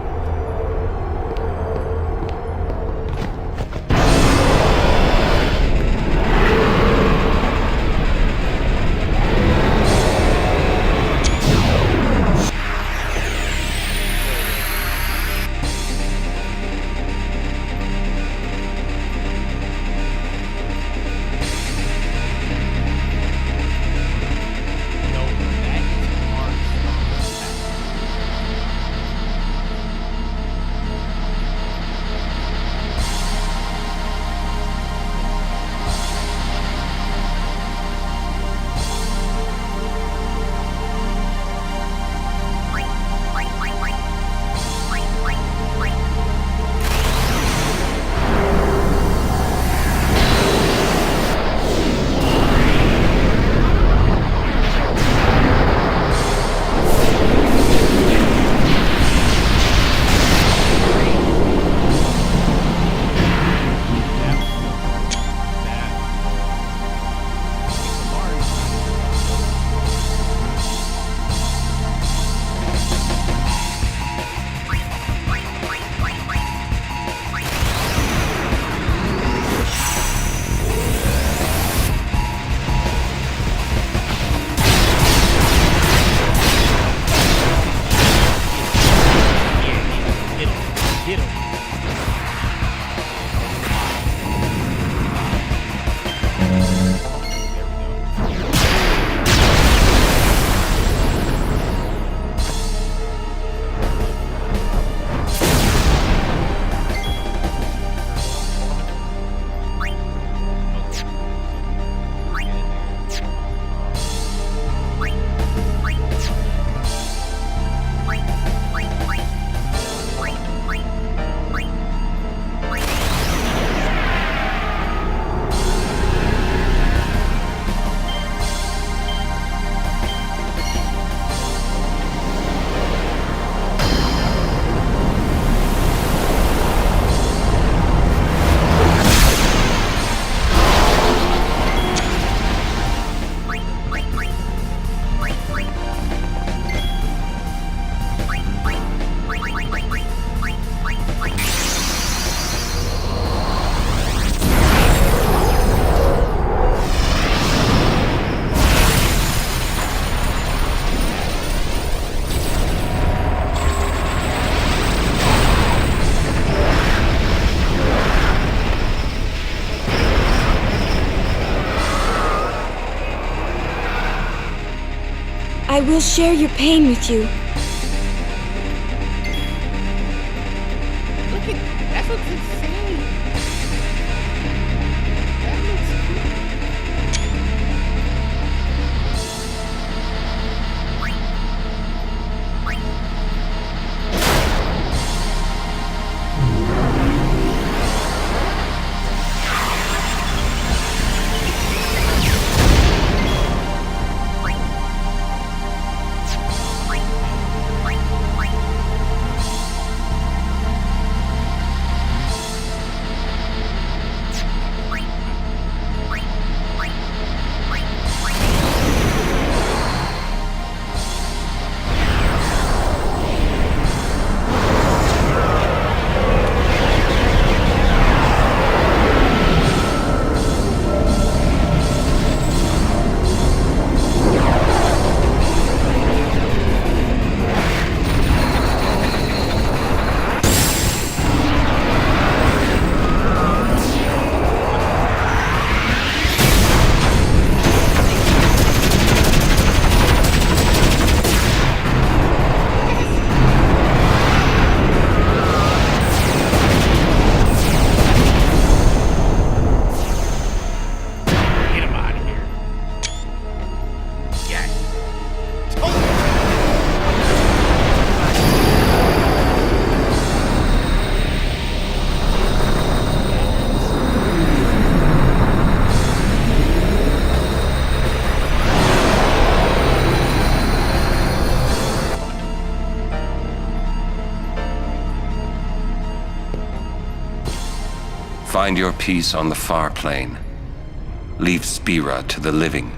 I will share your pain with you. Look at that looks insane. That looks Find your peace on the far plane. Leave Spira to the living.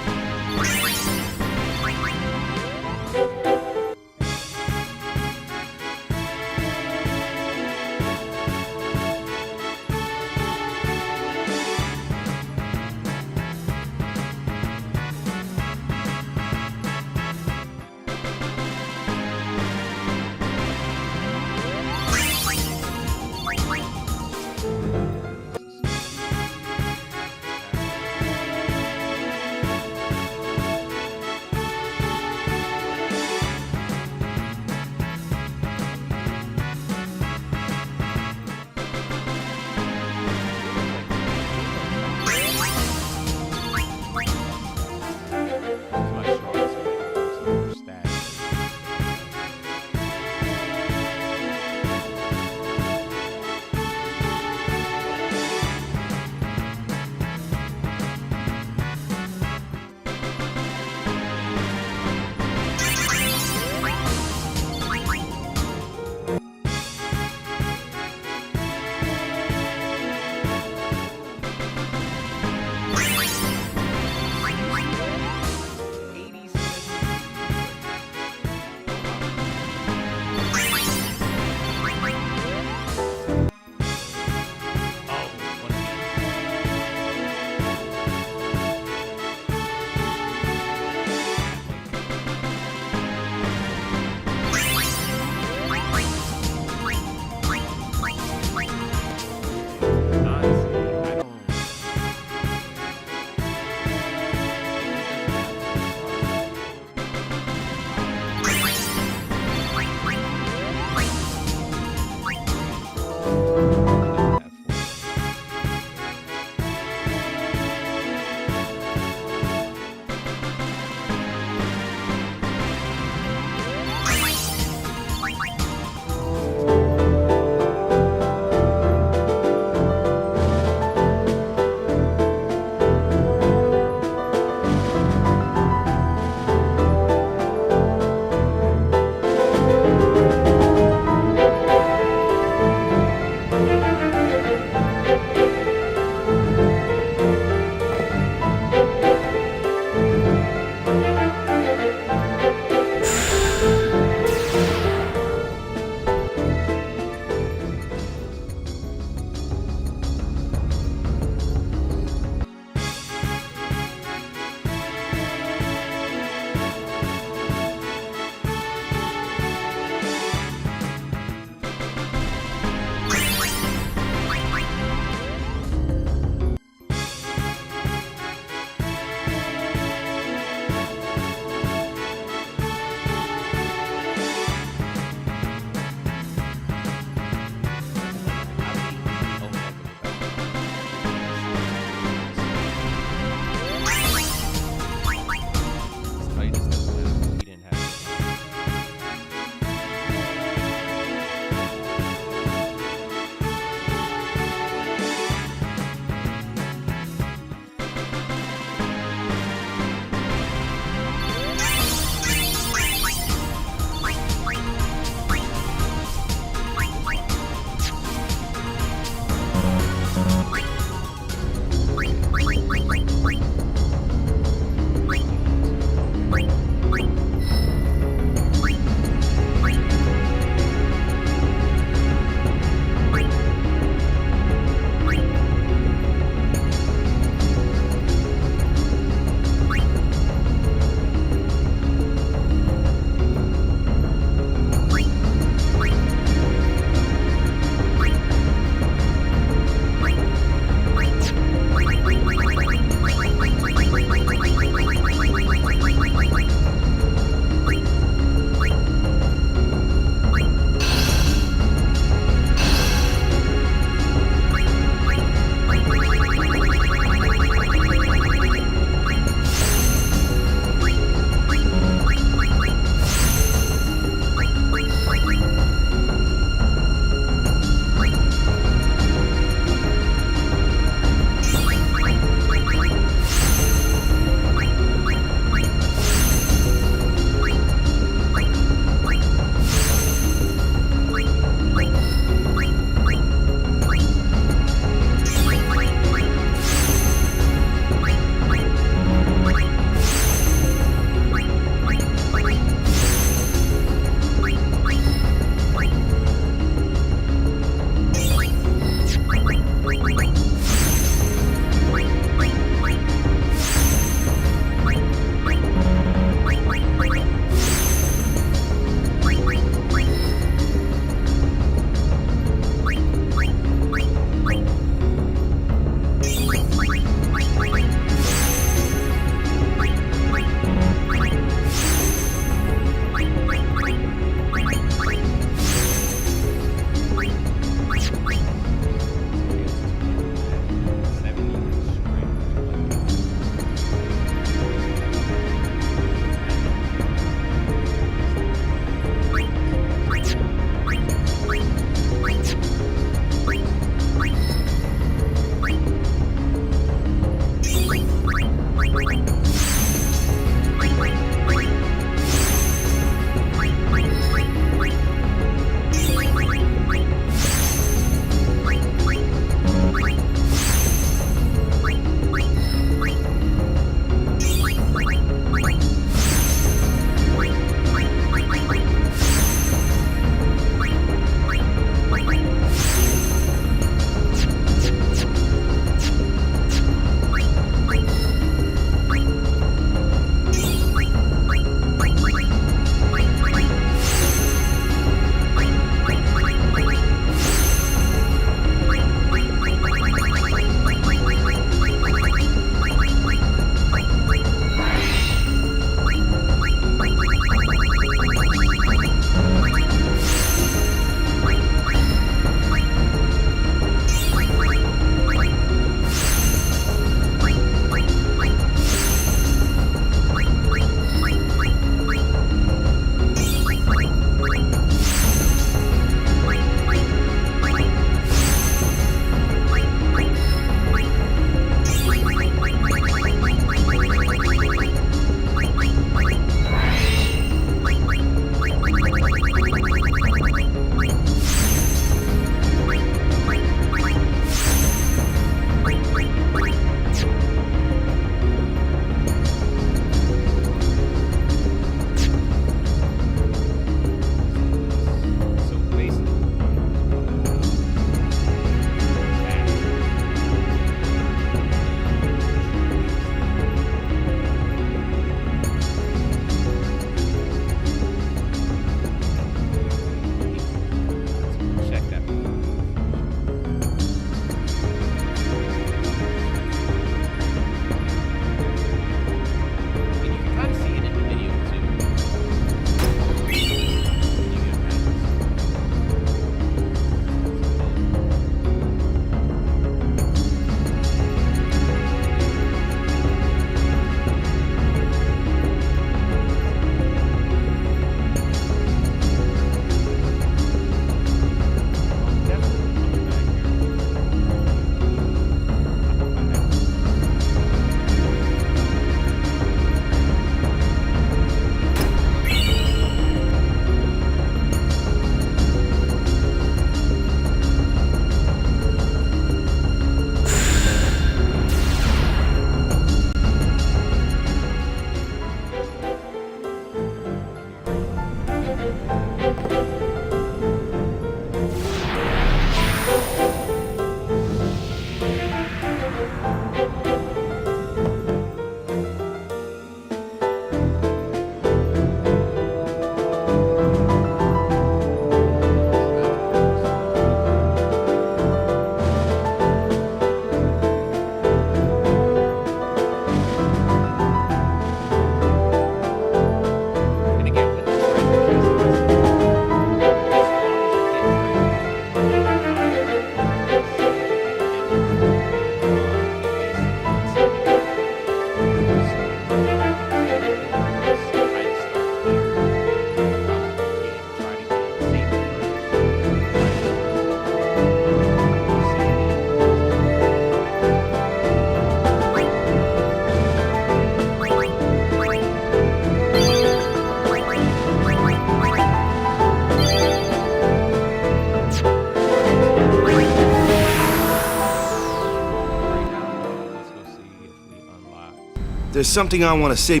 there's something I want to say.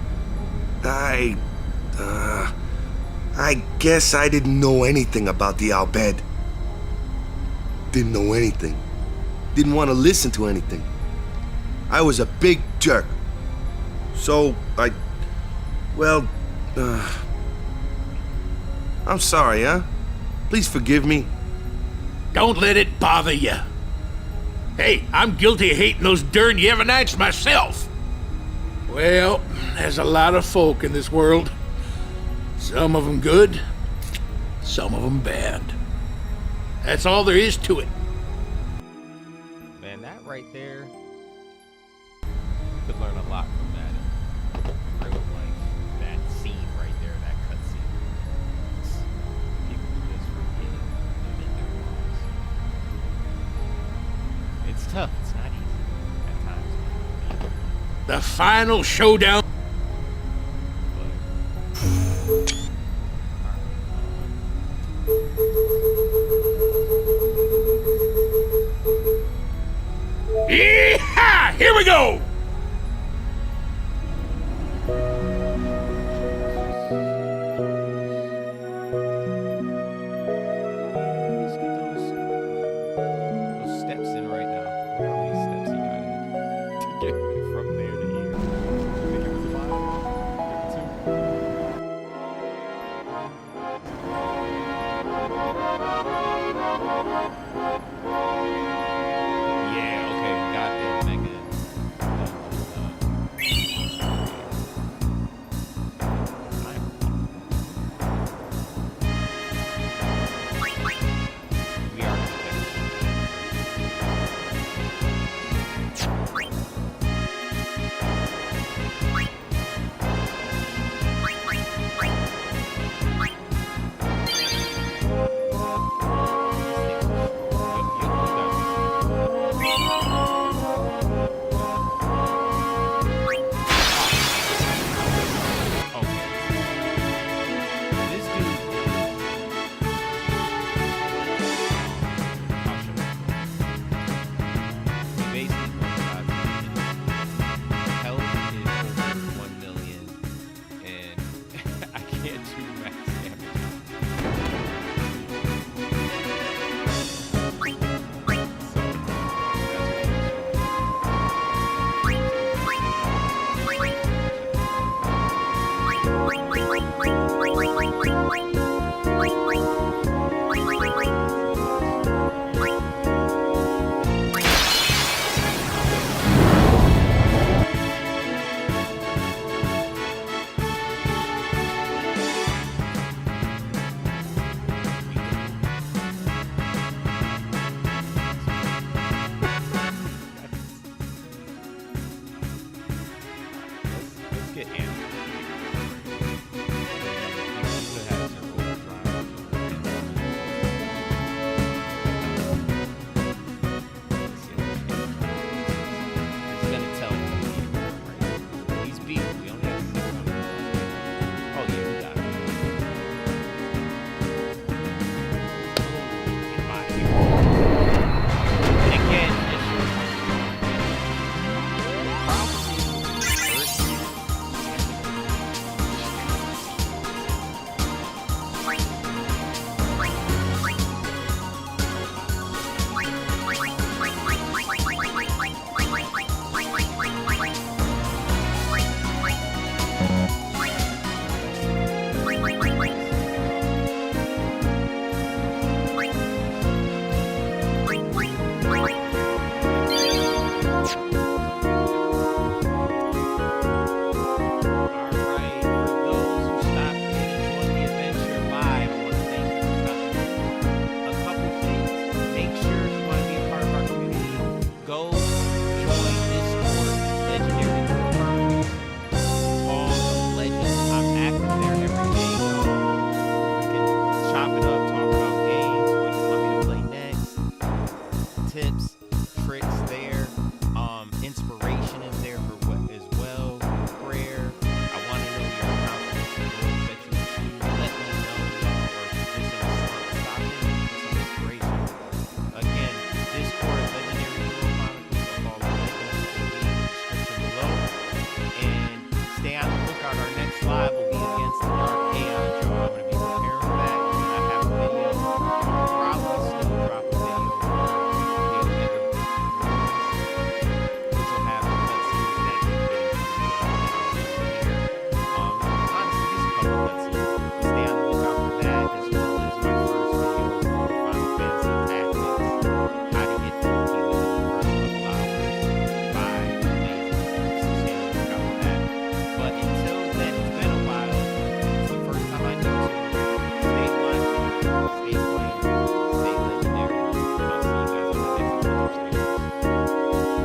I guess I didn't know anything about the Al Bhed. Didn't know anything. Didn't want to listen to anything. I was a big jerk. So, I'm sorry, huh? Please forgive me. Don't let it bother you. Hey, I'm guilty of hating those darn Yevonites myself. Well, there's a lot of folk in this world. Some of them good, some of them bad. That's all there is to it. Man, that right there, could learn a lot from that in real life. That scene right there, that cutscene. People who just forget them in their lives. It's tough. It's not easy at times. The final showdown. Yeehaw! Here we go! Let's get those steps in right now. How many steps he got in to get from there to here? I think it was 5, maybe 2.